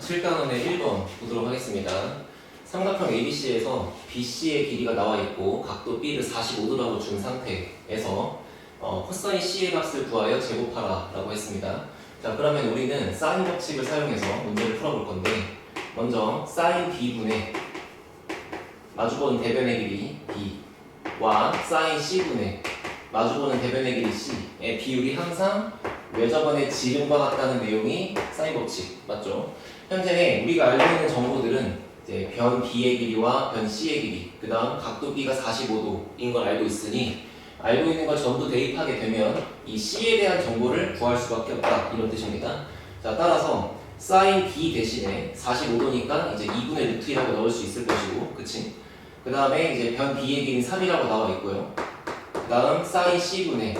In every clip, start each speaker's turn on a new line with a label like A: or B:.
A: 7단원의 1번 보도록 하겠습니다. 삼각형 ABC에서 BC의 길이가 나와 있고 각도 B를 45도라고 준 상태에서 코사인 C의 값을 구하여 제곱하라 라고 했습니다. 자, 그러면 우리는 사인 법칙을 사용해서 문제를 풀어볼 건데, 먼저 사인 B분의 마주보는 대변의 길이 B와 사인 C분의 마주보는 대변의 길이 C의 비율이 항상 외접원의 지름과 같다는 내용이 사인 법칙 맞죠? 현재 우리가 알고 있는 정보들은 이제 변 B의 길이와 변 C의 길이, 그 다음 각도 B가 45도인 걸 알고 있으니 알고 있는 걸 전부 대입하게 되면 이 C에 대한 정보를 구할 수밖에 없다, 이런 뜻입니다. 자, 따라서 사인 B 대신에 45도니까 이제 2분의 루트 2라고 넣을 수 있을 것이고, 그치? 그 다음에 이제 변 B의 길이는 3이라고 나와 있고요. 그 다음 사인 C분의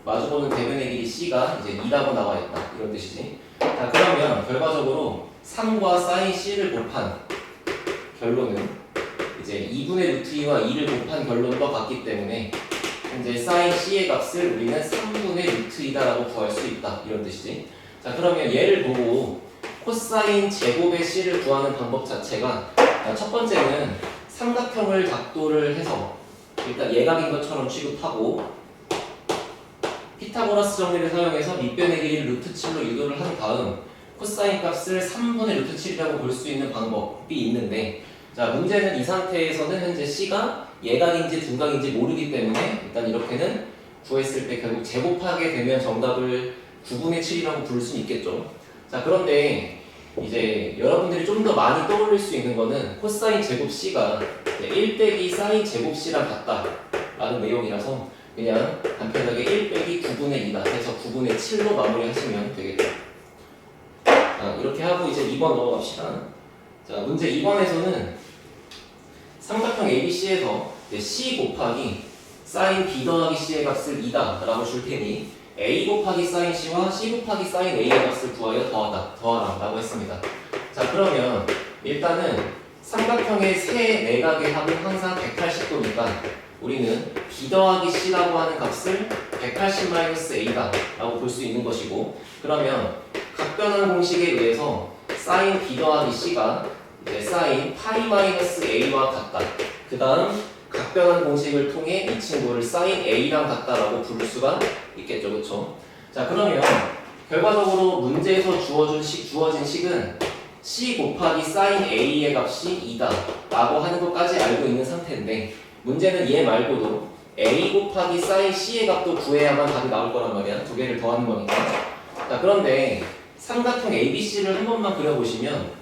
A: 마주보는 대변의 길이 C가 이제 2라고 나와 있다, 이런 뜻이지. 자, 그러면 결과적으로 3과 사인 C를 곱한 결론은 이제 2분의 루트 2와 2를 곱한 결론과 같기 때문에 현재 사인 C의 값을 우리는 3분의 루트 2다라고 구할 수 있다, 이런 뜻이지. 자, 그러면 얘를 보고 코사인 제곱의 C를 구하는 방법 자체가, 첫 번째는 삼각형을 각도를 해서 일단 예각인 것처럼 취급하고 피타고라스 정리를 사용해서 밑변의 길이를 루트 7로 유도를 한 다음 코사인 값을 3분의 루트 7이라고 볼 수 있는 방법이 있는데, 자, 문제는 이 상태에서는 현재 C가 예각인지 둔각인지 모르기 때문에 일단 이렇게는 구했을 때 결국 제곱하게 되면 정답을 9분의 7이라고 부를 수 있겠죠. 자, 그런데 이제 여러분들이 좀 더 많이 떠올릴 수 있는 거는 코사인 제곱 C가 1 빼기 사인 제곱 C랑 같다 라는 내용이라서 그냥 간편하게 1 빼기 9분의 2다 해서 9분의 7로 마무리하시면 되겠죠. 자, 이렇게 하고 이제 2번 넘어갑시다. 자, 문제 2번에서는 삼각형 ABC에서 C 곱하기 사인 B 더하기 C의 값을 2다 라고 줄 테니 A 곱하기 사인 C와 C 곱하기 사인 A의 값을 구하여 더하라 라고 했습니다. 자, 그러면 일단은 삼각형의 세 내각의 합은 항상 180도니까 우리는 B 더하기 C라고 하는 값을 180-A다 라고 볼 수 있는 것이고, 그러면 각변환 공식에 의해서 사인 B 더하기 C가 이제 사인 파이-A와 같다. 그 다음 각변환 공식을 통해 이 친구를 사인 A랑 같다라고 부를 수가 있겠죠, 그렇죠? 자, 그러면 결과적으로 문제에서 주어진 식은 C 곱하기 사인 A의 값이 2다 라고 하는 것까지 알고 있는 상태인데, 문제는 얘 말고도 A 곱하기 사인 C의 값도 구해야만 답이 나올 거란 말이야. 두 개를 더하는 거니까. 자, 그런데 삼각형 ABC를 한 번만 그려보시면,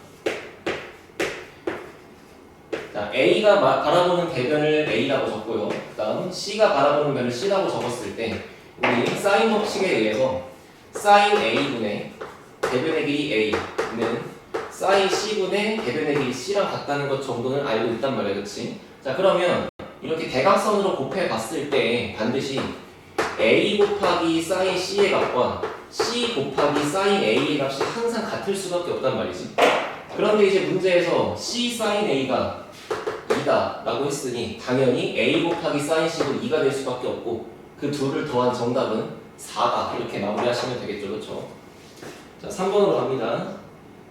A: 자, A가 바라보는 대변을 A라고 적고요. 그 다음 C가 바라보는 변을 C라고 적었을 때 우리 사인 법칙에 의해서 사인 A분의 대변의 길이 A는 사인 C분의 대변의 길이 C랑 같다는 것 정도는 알고 있단 말이야, 그치? 자, 그러면 이렇게 대각선으로 곱해 봤을 때 반드시 A 곱하기 사인 C의 값과 C 곱하기 사인 A의 값이 항상 같을 수밖에 없단 말이지. 그런데 이제 문제에서 C 사인 A가 2다 라고 했으니 당연히 A 곱하기 사인 C도 2가 될 수밖에 없고 그 둘을 더한 정답은 4다, 이렇게 마무리하시면 되겠죠, 그렇죠? 자, 3번으로 갑니다.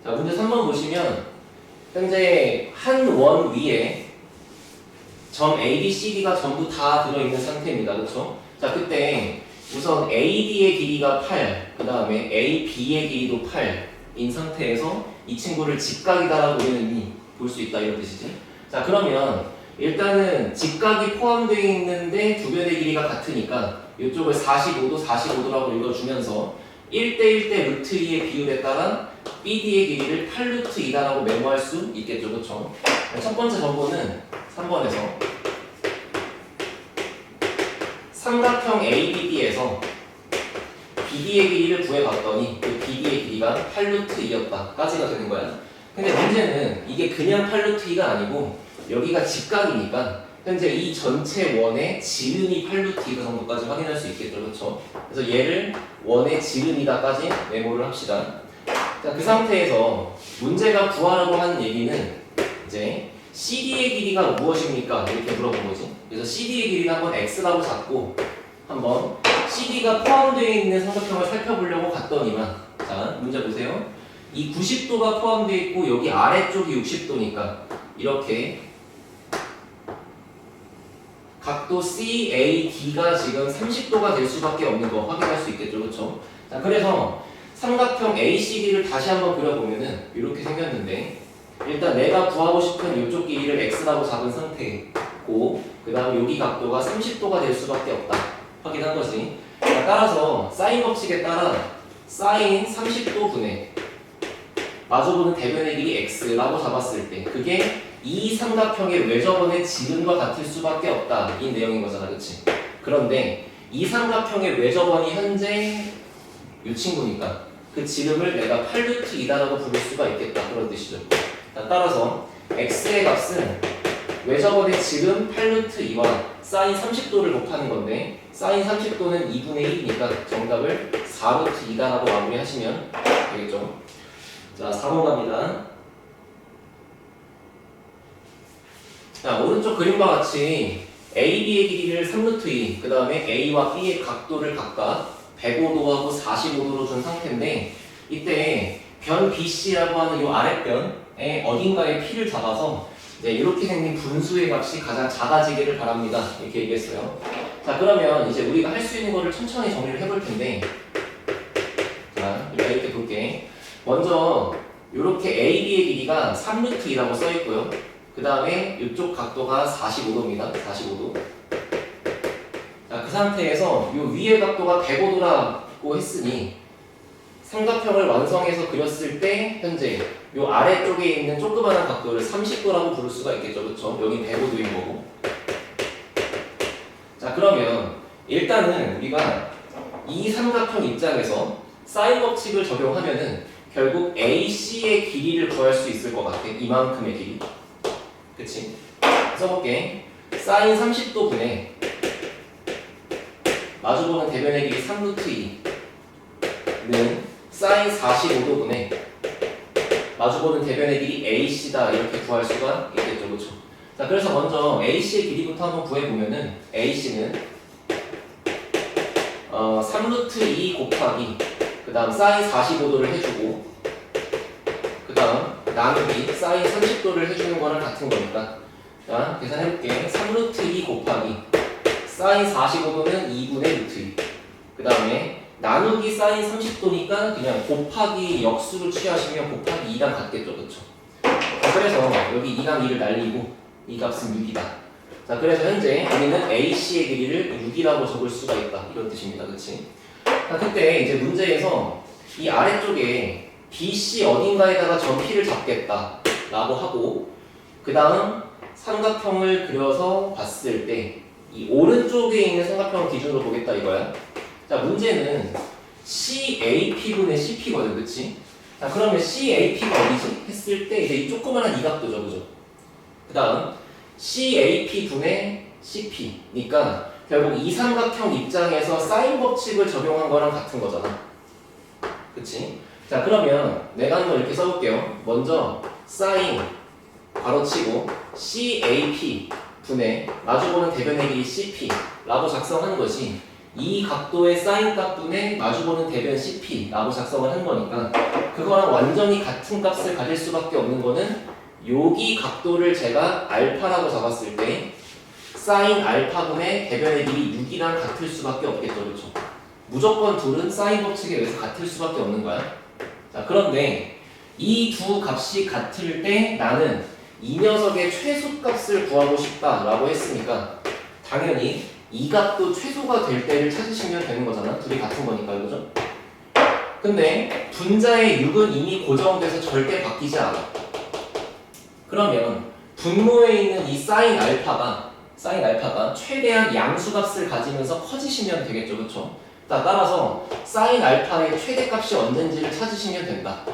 A: 자, 문제 3번 보시면 현재 한 원 위에 점 A, B, C, D가 전부 다 들어있는 상태입니다, 그렇죠? 자, 그때 우선 AD의 길이가 8, 그 다음에 AB의 길이도 8인 상태에서 이 친구를 직각이다라고 우리는 볼 수 있다, 이런 뜻이지. 자, 그러면 일단은 직각이 포함되어 있는데 두 변의 길이가 같으니까 이쪽을 45도라고 읽어주면서 1대1대 루트 2의 비율에 따라 BD의 길이를 8루트 2다라고 메모할 수 있겠죠, 그렇죠? 첫 번째 정보는 3번에서 삼각형 ABD에서 BD의 길이를 구해봤더니 그 BD의 길이가 8루트 2였다 까지가 되는 거야. 근데 문제는 이게 그냥 8루트 2가 아니고 여기가 직각이니까 현재 이 전체 원의 지름이 8루트 2 정도까지 확인할 수 있겠죠, 그렇죠? 그래서 얘를 원의 지름이다까지 메모를 합시다. 자, 그 상태에서 문제가 구하라고 하는 얘기는 이제 CD의 길이가 무엇입니까? 이렇게 물어본 거지. 그래서 CD의 길이를 한번 X라고 잡고 한번 CD가 포함되어 있는 삼각형을 살펴보려고 갔더니만, 자, 문제 보세요. 이 90도가 포함되어 있고 여기 아래쪽이 60도니까 이렇게 각도 CAD가 지금 30도가 될 수밖에 없는 거 확인할 수 있겠죠, 그렇죠? 자, 그래서 삼각형 ACD를 다시 한번 그려보면은 이렇게 생겼는데 일단 내가 구하고 싶은 이쪽 길이를 x라고 잡은 상태고 그 다음 여기 각도가 30도가 될 수밖에 없다 확인한 거지. 자, 따라서 사인 법칙에 따라 사인 30도 분의 마주보는 대변의 길이 x라고 잡았을 때 그게 이 삼각형의 외접원의 지름과 같을 수밖에 없다 이 내용인 거잖아, 그치? 그런데 이 삼각형의 외접원이 현재 이 친구니까 그 지름을 내가 8루트 2다라고 부를 수가 있겠다 그런 뜻이죠. 자, 따라서 x의 값은 외접원의 지름 8루트 2와 사인 30도를 곱하는 건데 사인 30도는 2분의 1이니까 정답을 4루트 2다라고 마무리하시면 되겠죠. 자, 4번 갑니다. 자, 오른쪽 그림과 같이 A, B의 길이를 3루트 2, 그 다음에 A와 B의 각도를 각각 105도하고 45도로 준 상태인데 이때 변 BC라고 하는 이 아랫변에 어딘가에 P를 잡아서 이제 이렇게 생긴 분수의 값이 가장 작아지기를 바랍니다. 이렇게 얘기했어요. 자, 그러면 이제 우리가 할 수 있는 거를 천천히 정리를 해볼 텐데 자, 이렇게 볼게. 먼저 이렇게 AB의 길이가 3루트 2라고 써 있고요. 그 다음에 이쪽 각도가 45도입니다. 45도. 자, 그 상태에서 이 위의 각도가 105도라고 했으니 삼각형을 완성해서 그렸을 때 현재 이 아래쪽에 있는 조그마한 각도를 30도라고 부를 수가 있겠죠, 그렇죠? 여기 105도인 거고. 자, 그러면 일단은 우리가 이 삼각형 입장에서 사인 법칙을 적용하면은 결국 AC의 길이를 구할 수 있을 것 같아. 이만큼의 길이. 그치? 써볼게. 사인 30도 분의 마주보는 대변의 길이 3루트 2는 사인 45도 분의 마주보는 대변의 길이 AC다 이렇게 구할 수가 있겠죠, 그렇죠? 자, 그래서 먼저 AC의 길이부터 한번 구해보면은 AC는 3루트 2 곱하기 그 다음 사인 45도를 해주고 그 다음 나누기 사인 30도를 해주는 거랑 같은 거니까 자, 계산해볼게. 3루트 2 곱하기 사인 45도는 2분의 루트 2 그 다음에 나누기 사인 30도니까 그냥 곱하기 역수를 취하시면 곱하기 2랑 같겠죠, 그쵸? 자, 그래서 여기 2랑 2를 날리고 이 값은 6이다. 자, 그래서 현재 우리는 AC의 길이를 6이라고 적을 수가 있다 이런 뜻입니다, 그치? 자, 그때 이제 문제에서 이 아래쪽에 BC 어딘가에다가 점 P를 잡겠다 라고 하고 그 다음 삼각형을 그려서 봤을 때 이 오른쪽에 있는 삼각형을 기준으로 보겠다 이거야. 자, 문제는 CAP분의 CP거든, 그치? 자, 그러면 CAP가 어디지? 했을 때 이제 이 조그만한 이 각도죠, 그죠? 그 다음 CAP분의 CP니까 결국 이 삼각형 입장에서 사인 법칙을 적용한 거랑 같은 거잖아, 그치? 자, 그러면 내가 한번 이렇게 써볼게요. 먼저 사인 괄호치고 CAP 분의 마주보는 대변의 길이 CP라고 작성하는 것이 이 각도의 사인 값분의 마주보는 대변 CP라고 작성을 한 거니까 그거랑 완전히 같은 값을 가질 수밖에 없는 거는 여기 각도를 제가 알파라고 잡았을 때 사인 알파분의 대변의 길이 6이랑 같을 수밖에 없겠죠, 그렇죠? 무조건 둘은 사인 법칙에 의해서 같을 수밖에 없는 거야. 자, 그런데 이 두 값이 같을 때 나는 이 녀석의 최소값을 구하고 싶다라고 했으니까 당연히 이 값도 최소가 될 때를 찾으시면 되는 거잖아. 둘이 같은 거니까, 그죠? 근데 분자의 6은 이미 고정돼서 절대 바뀌지 않아. 그러면 분모에 있는 이 사인 알파가 최대한 양수값을 가지면서 커지시면 되겠죠, 그렇죠? 따라서 사인 알파의 최대값이 언젠지를 찾으시면 된다.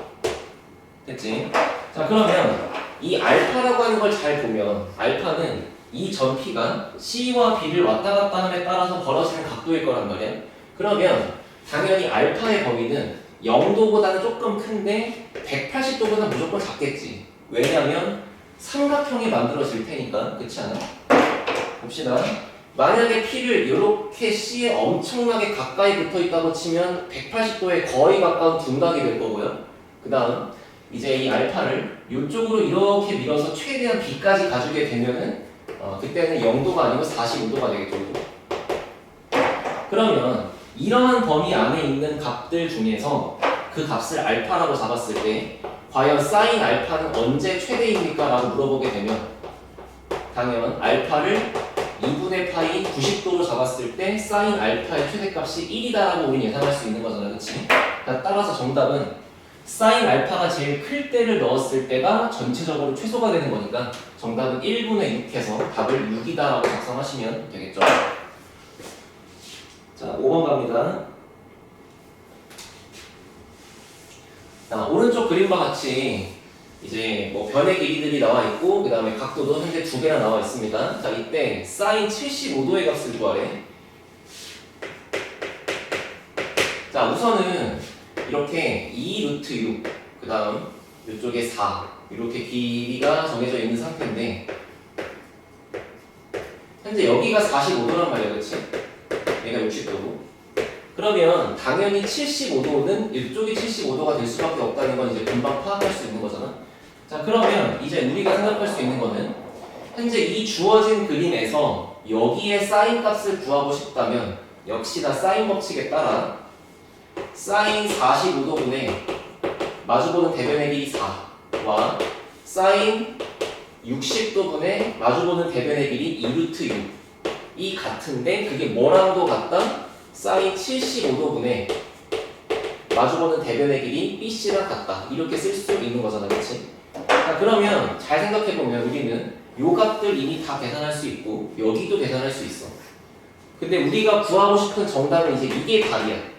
A: 됐지? 자, 그러면 이 알파라고 하는 걸 잘 보면 알파는 이 점 P가 C와 B를 왔다 갔다 함에 따라서 벌어지는 각도일 거란 말이야. 그러면 당연히 알파의 범위는 0도보다는 조금 큰데 180도보다 무조건 작겠지. 왜냐면 삼각형이 만들어질 테니까. 그렇지 않아? 봅시다. 만약에 P를 이렇게 C에 엄청나게 가까이 붙어 있다고 치면 180도에 거의 가까운 둔각이 될 거고요. 그 다음 이제 이 알파를 이쪽으로 이렇게 밀어서 최대한 b까지 가주게 되면은 그때는 0도가 아니고 45도가 되겠죠. 그러면 이러한 범위 안에 있는 값들 중에서 그 값을 알파라고 잡았을 때 과연 사인 알파는 언제 최대입니까? 라고 물어보게 되면 당연 알파를 2분의 파이 90도로 잡았을 때 사인 알파의 최대값이 1이다 라고 우린 예상할 수 있는 거잖아, 그치? 따라서 정답은 사인 알파가 제일 클 때를 넣었을 때가 전체적으로 최소가 되는 거니까 정답은 1분의 6해서 답을 6이다 라고 작성하시면 되겠죠. 자, 5번 갑니다. 자, 오른쪽 그림과 같이 이제 뭐 변의 길이들이 나와 있고 그 다음에 각도도 현재 2개나 나와 있습니다. 자, 이때 사인 75도의 값을 구하래. 자, 우선은 이렇게 2 루트 6, 그 다음 이쪽에 4 이렇게 길이가 정해져 있는 상태인데 현재 여기가 45도란 말이야, 그치? 얘가 60도고 그러면 당연히 75도는 이쪽이 75도가 될 수밖에 없다는 건 이제 금방 파악할 수 있는 거잖아. 자, 그러면 이제 우리가 생각할 수 있는 거는 현재 이 주어진 그림에서 여기에 사인 값을 구하고 싶다면 역시 다 사인 법칙에 따라 사인 45도분의 마주보는 대변의 길이 4와 사인 60도분의 마주보는 대변의 길이 2루트 6이 같은데 그게 뭐랑도 같다? 사인 75도분의 마주보는 대변의 길이 BC랑 같다. 이렇게 쓸 수 있는 거잖아, 그치? 자, 그러면 잘 생각해보면 우리는 요 값들 이미 다 계산할 수 있고 여기도 계산할 수 있어. 근데 우리가 구하고 싶은 정답은 이제 이게 답이야.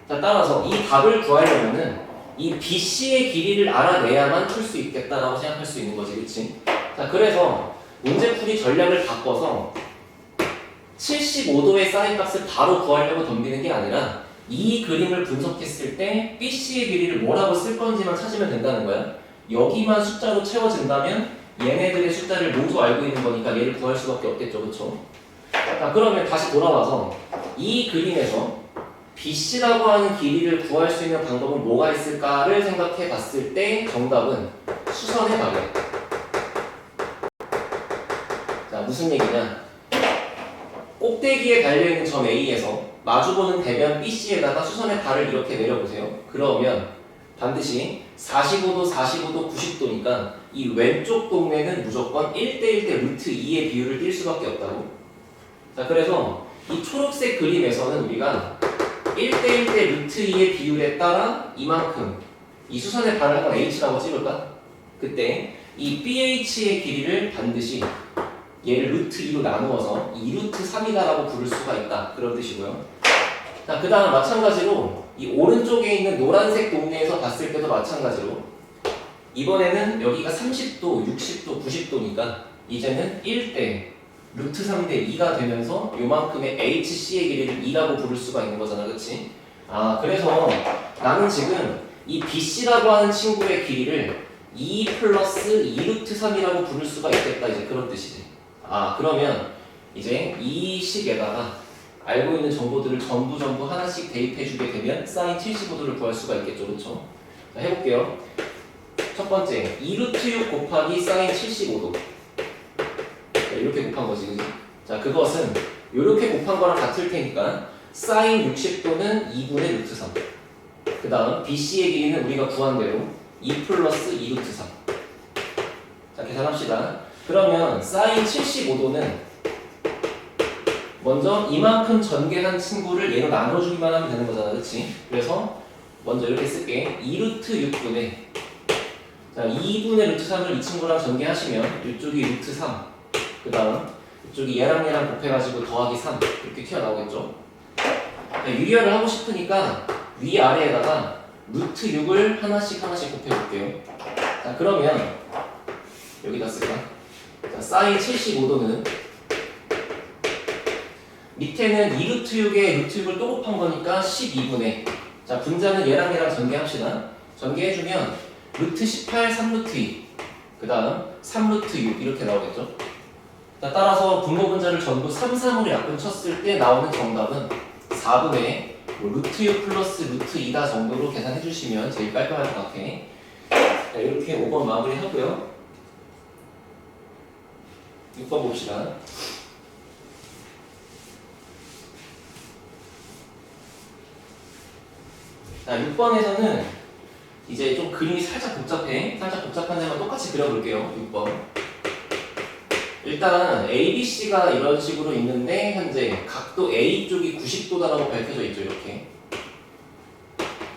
A: 자, 따라서 이 답을 구하려면은 이 BC의 길이를 알아내야만 풀 수 있겠다라고 생각할 수 있는 거지, 그치? 자, 그래서 문제풀이 전략을 바꿔서 75도의 사인 값을 바로 구하려고 덤비는 게 아니라 이 그림을 분석했을 때 BC의 길이를 뭐라고 쓸 건지만 찾으면 된다는 거야. 여기만 숫자로 채워진다면 얘네들의 숫자를 모두 알고 있는 거니까 얘를 구할 수밖에 없겠죠, 그쵸? 자, 그러면 다시 돌아와서 이 그림에서 BC라고 하는 길이를 구할 수 있는 방법은 뭐가 있을까를 생각해 봤을 때 정답은 수선의 방향. 자, 무슨 얘기냐? 꼭대기에 달려있는 점 A에서 마주보는 대변 BC에다가 수선의 발을 이렇게 내려보세요. 그러면 반드시 45도, 45도, 90도니까 이 왼쪽 동네는 무조건 1대1대 루트 2의 비율을 띌 수밖에 없다고. 자, 그래서 이 초록색 그림에서는 우리가 1대1대 루트 2의 비율에 따라 이만큼 이 수선의 발을 한번 H라고 찍을까? 그때 이 BH의 길이를 반드시 얘를 루트 2로 나누어서 2루트 3이다라고 부를 수가 있다. 그런 뜻이고요. 자, 그 다음 마찬가지로 이 오른쪽에 있는 노란색 동네에서 봤을 때도 마찬가지로 이번에는 여기가 30도, 60도, 90도니까 이제는 1대 루트 3대 2가 되면서 요만큼의 HC의 길이를 2라고 부를 수가 있는 거잖아, 그치? 아, 그래서 나는 지금 이 BC라고 하는 친구의 길이를 2 플러스 2루트 3이라고 부를 수가 있겠다, 이제 그런 뜻이지. 아, 그러면 이제 이 식에다가 알고 있는 정보들을 전부 하나씩 대입해주게 되면 사인 75도를 구할 수가 있겠죠, 그렇죠? 자, 해볼게요. 첫 번째, 2루트 6 곱하기 사인 75도. 자, 이렇게 곱한 거지, 그지? 자, 그것은 이렇게 곱한 거랑 같을 테니까 사인 60도는 2분의 루트 3. 그 다음 BC의 길이는 우리가 구한 대로 2 플러스 2루트 3. 자, 계산합시다. 그러면 사인 75도는 먼저 이만큼 전개한 친구를 얘로 나눠주기만 하면 되는 거잖아, 그치? 그래서 먼저 이렇게 쓸게. 2루트 6분의 자, 2분의 루트 3을 이 친구랑 전개하시면 이쪽이 루트 3 그 다음 이쪽이 얘랑 곱해가지고 더하기 3 이렇게 튀어나오겠죠? 자, 유리화를 하고 싶으니까 위아래에다가 루트 6을 하나씩 곱해볼게요. 자, 그러면 여기다 쓸까? 자, 사인 75도는 밑에는 2루트 6에 루트 6을 또 곱한 거니까 12분의 자, 분자는 얘랑 전개합시다. 전개해주면 루트 18, 3루트 2 그 다음 3루트 6 이렇게 나오겠죠? 자, 따라서 분모 분자를 전부 3, 3으로 약분 쳤을 때 나오는 정답은 4분의 뭐 루트 6 플러스 루트 2다 정도로 계산해 주시면 제일 깔끔할 것 같아. 자, 이렇게 5번 마무리 하고요. 6번 봅시다. 자, 6번에서는 이제 좀 그림이 살짝 복잡해. 살짝 복잡한 데만 똑같이 그려볼게요. 6번. 일단 ABC가 이런 식으로 있는데 현재 각도 A 쪽이 90도다라고 밝혀져 있죠. 이렇게.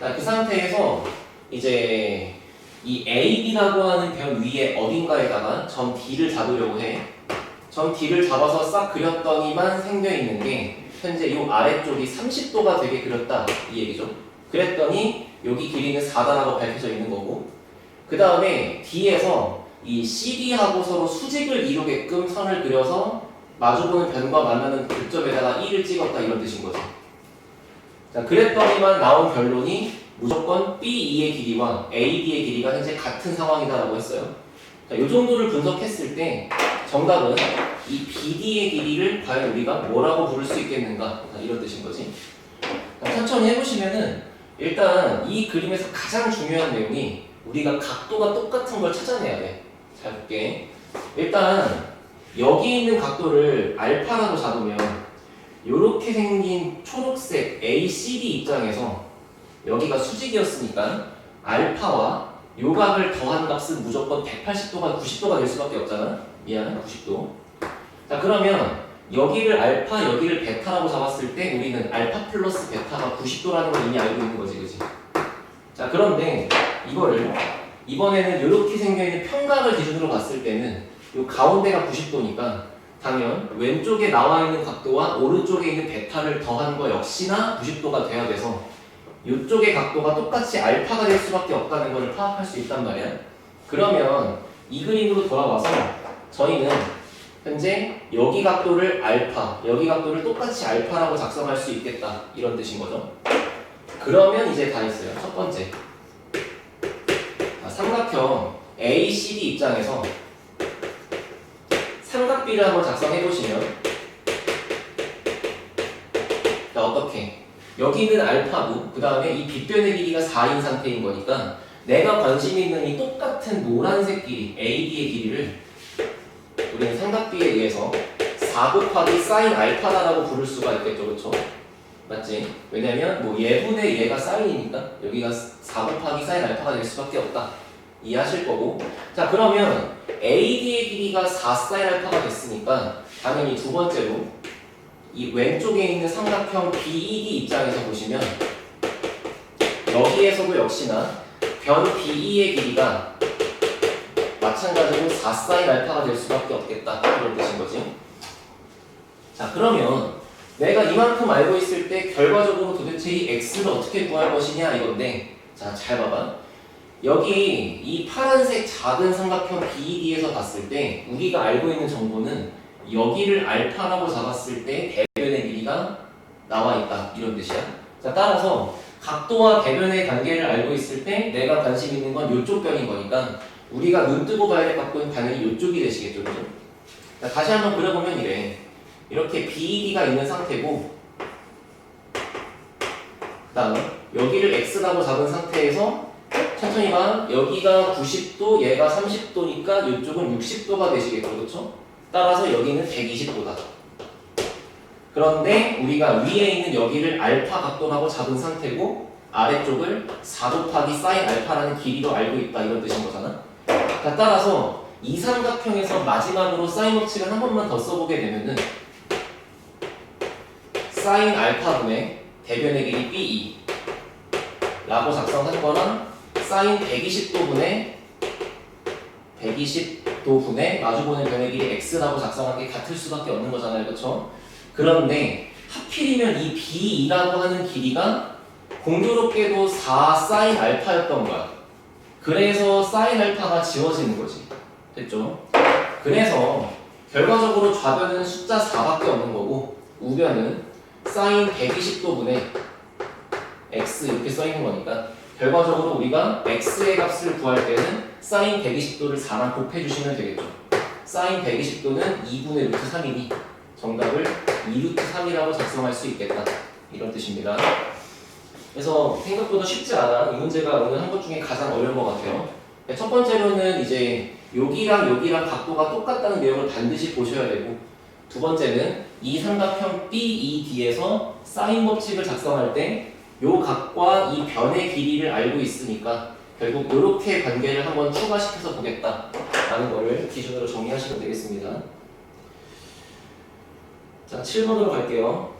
A: 자, 그 상태에서 이제 이 AB라고 하는 변 위에 어딘가에다가 점 D를 잡으려고 해. 점 D를 잡아서 싹 그렸더니만 생겨 있는 게 현재 이 아래쪽이 30도가 되게 그렸다 이 얘기죠. 그랬더니 여기 길이는 4다라고 밝혀져 있는 거고, 그 다음에 D에서 이 CD하고 서로 수직을 이루게끔 선을 그려서 마주보는 변과 만나는 교점에다가 1을 찍었다 이런 뜻인 거죠. 자, 그랬더니만 나온 결론이 무조건 B2의 길이와 AB의 길이가 현재 같은 상황이다라고 했어요. 자, 이 정도를 분석했을 때 정답은 이 BD의 길이를 과연 우리가 뭐라고 부를 수 있겠는가, 이런 뜻인 거지. 자, 천천히 해보시면은 일단 이 그림에서 가장 중요한 내용이 우리가 각도가 똑같은 걸 찾아내야 돼. 잘 볼게. 일단 여기 있는 각도를 알파라고 잡으면 이렇게 생긴 초록색 ACD 입장에서 여기가 수직이었으니까 알파와 요 각을 더한 값은 무조건 180도가 90도가 될 수밖에 없잖아. 미안, 90도. 자, 그러면 여기를 알파, 여기를 베타라고 잡았을 때 우리는 알파 플러스 베타가 90도라는 걸 이미 알고 있는 거지, 그치? 자, 그런데 이거를 이번에는 이렇게 생겨있는 평각을 기준으로 봤을 때는 이 가운데가 90도니까 당연 왼쪽에 나와 있는 각도와 오른쪽에 있는 베타를 더한 거 역시나 90도가 돼야 돼서 이쪽의 각도가 똑같이 알파가 될 수밖에 없다는 것을 파악할 수 있단 말이야. 그러면 이 그림으로 돌아와서 저희는 현재 여기 각도를 알파, 여기 각도를 똑같이 알파라고 작성할 수 있겠다 이런 뜻인 거죠. 그러면 이제 다 했어요. 첫 번째, 삼각형 ACD 입장에서 삼각비를 한번 작성해 보시면 어떻게? 여기는 알파고 그 다음에 이 빗변의 길이가 4인 상태인 거니까 내가 관심 있는 이 똑같은 노란색 길이 AD의 길이를 우리는 삼각비에 의해서 4 곱하기 사인 알파다라고 부를 수가 있겠죠, 그렇죠? 맞지? 왜냐면 뭐 얘분의 얘가 사인이니까 여기가 4 곱하기 사인 알파가 될 수밖에 없다. 이해하실 거고. 자, 그러면 AD의 길이가 4 사인 알파가 됐으니까 당연히 두 번째로 이 왼쪽에 있는 삼각형 BED 입장에서 보시면 여기에서도 역시나 변 BE의 길이가 마찬가지로 4 사인 알파가 될 수밖에 없겠다 이런 뜻인 거지. 자, 그러면 내가 이만큼 알고 있을 때 결과적으로 도대체 이 x를 어떻게 구할 것이냐 이건데, 자, 잘 봐봐. 여기 이 파란색 작은 삼각형 BED에서 봤을 때 우리가 알고 있는 정보는 여기를 알파라고 잡았을 때 대변의 길이가 나와 있다 이런 뜻이야. 자, 따라서 각도와 대변의 관계를 알고 있을 때 내가 관심 있는 건 이쪽 변인 거니까 우리가 눈 뜨고 봐야 될 각도는 당연히 이쪽이 되시겠죠, 그죠? 자, 다시 한번 그려보면 이래. 이렇게 BED가 있는 상태고 그 다음 여기를 x라고 잡은 상태에서 천천히 봐. 여기가 90도, 얘가 30도니까 이쪽은 60도가 되시겠죠, 그렇죠? 따라서 여기는 120도다. 그런데 우리가 위에 있는 여기를 알파 각도라고 잡은 상태고 아래쪽을 4 곱하기 사인 알파라는 길이로 알고 있다 이런 뜻인 거잖아. 자, 따라서 이 삼각형에서 마지막으로 사인 법칙을 한 번만 더 써보게 되면은 사인 알파분의 대변의 길이 BE 라고 작성한 거랑 사인 120도분의 마주보는 변의 길이 x라고 작성한 게 같을 수밖에 없는 거잖아요, 그렇죠? 그런데 하필이면 이 B2라고 하는 길이가 공교롭게도 4 사인 알파였던 거야. 그래서 사인 알파가 지워지는 거지. 됐죠? 그래서 결과적으로 좌변은 숫자 4밖에 없는 거고 우변은 사인 120도분의 x 이렇게 써있는 거니까 결과적으로 우리가 x의 값을 구할 때는 사인 120도를 4랑 곱해주시면 되겠죠. 사인 120도는 2분의 루트 3이니 정답을 2루트 3이라고 작성할 수 있겠다 이런 뜻입니다. 그래서 생각보다 쉽지 않아. 이 문제가 오늘 한 것 중에 가장 어려운 것 같아요. 첫 번째로는 이제 여기랑 각도가 똑같다는 내용을 반드시 보셔야 되고, 두 번째는 이 삼각형 BED에서 사인 법칙을 작성할 때 요 각과 이 변의 길이를 알고 있으니까 결국 이렇게 관계를 한번 추가시켜서 보겠다라는 거를 기준으로 정리하시면 되겠습니다. 자, 7번으로 갈게요.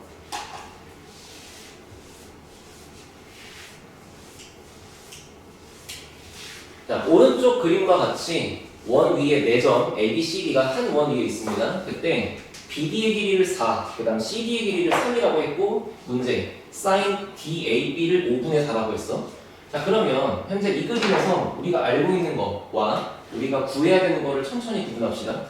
A: 자, 오른쪽 그림과 같이 원 위에 4점 ABCD가 한 원 위에 있습니다. 그때 BD의 길이를 4, 그 다음 CD의 길이를 3이라고 했고, 문제 sin DAB를 5분의 4라고 했어. 자, 그러면 현재 이 그림에서 우리가 알고 있는 거와 우리가 구해야 되는 거를 천천히 구분합시다.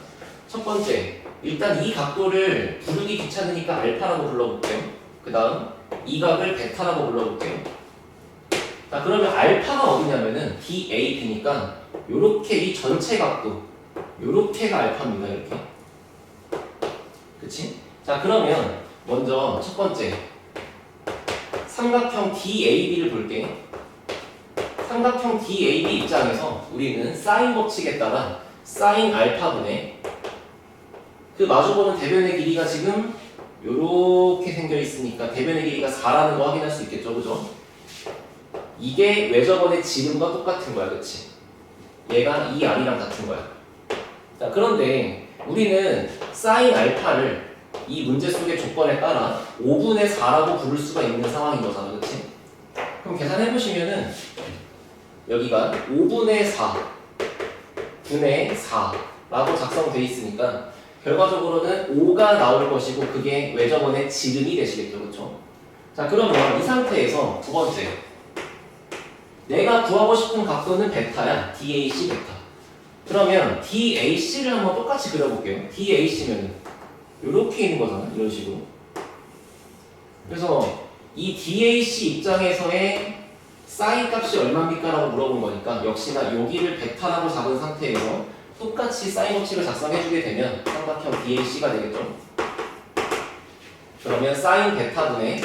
A: 첫 번째, 일단 이 각도를 부르기 귀찮으니까 알파라고 불러볼게요. 그 다음 이 각을 베타라고 불러볼게요. 자, 그러면 알파가 어디냐면은 DAB니까 요렇게 이 전체 각도, 요렇게가 알파입니다. 이렇게. 그치? 자, 그러면 먼저 첫 번째 삼각형 DAB를 볼게. 삼각형 DAB 입장에서 우리는 사인 법칙에 따라 사인 알파분의 그 마주보는 대변의 길이가 지금 요렇게 생겨 있으니까 대변의 길이가 4라는 거 확인할 수 있겠죠, 그죠? 이게 외접원의 지름과 똑같은 거야, 그치? 얘가 이 R이랑 같은 거야. 자, 그런데 우리는 사인 알파를 이 문제 속의 조건에 따라 5분의 4라고 부를 수가 있는 상황인 거잖아, 그치? 그럼 계산해보시면은 여기가 5분의 4 분의 4라고 작성되어 있으니까 결과적으로는 5가 나올 것이고 그게 외접원의 지름이 되시겠죠, 그쵸? 자, 그러면 이 상태에서 두 번째, 내가 구하고 싶은 각도는 베타야. DAC 베타. 그러면 DAC를 한번 똑같이 그려볼게요. DAC면은 이렇게 있는 거잖아. 이런 식으로. 그래서 이 DAC 입장에서의 사인 값이 얼마입니까라고 물어본 거니까 역시나 여기를 베타라고 잡은 상태에서 똑같이 사인 법칙을 작성해주게 되면 삼각형 DAC가 되겠죠. 그러면 사인 베타분의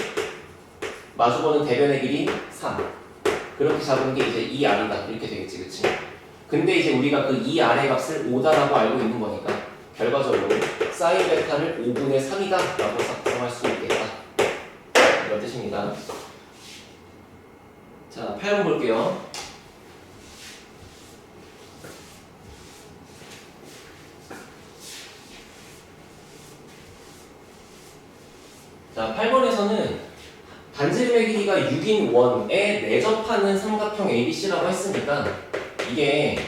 A: 마주보는 대변의 길이 3. 그렇게 잡은 게 이제 2R이다. 이렇게 되겠지, 그치? 근데 이제 우리가 그 2R의 값을 5다라고 알고 있는 거니까 결과적으로 사인 베타를 5분의 3이다 라고 작성할 수 있겠다. 이런 뜻입니다. 자, 8번 볼게요. 자, 8번에서는 반지름의 길이가 6인 원에 내접하는 삼각형 ABC라고 했으니까 이게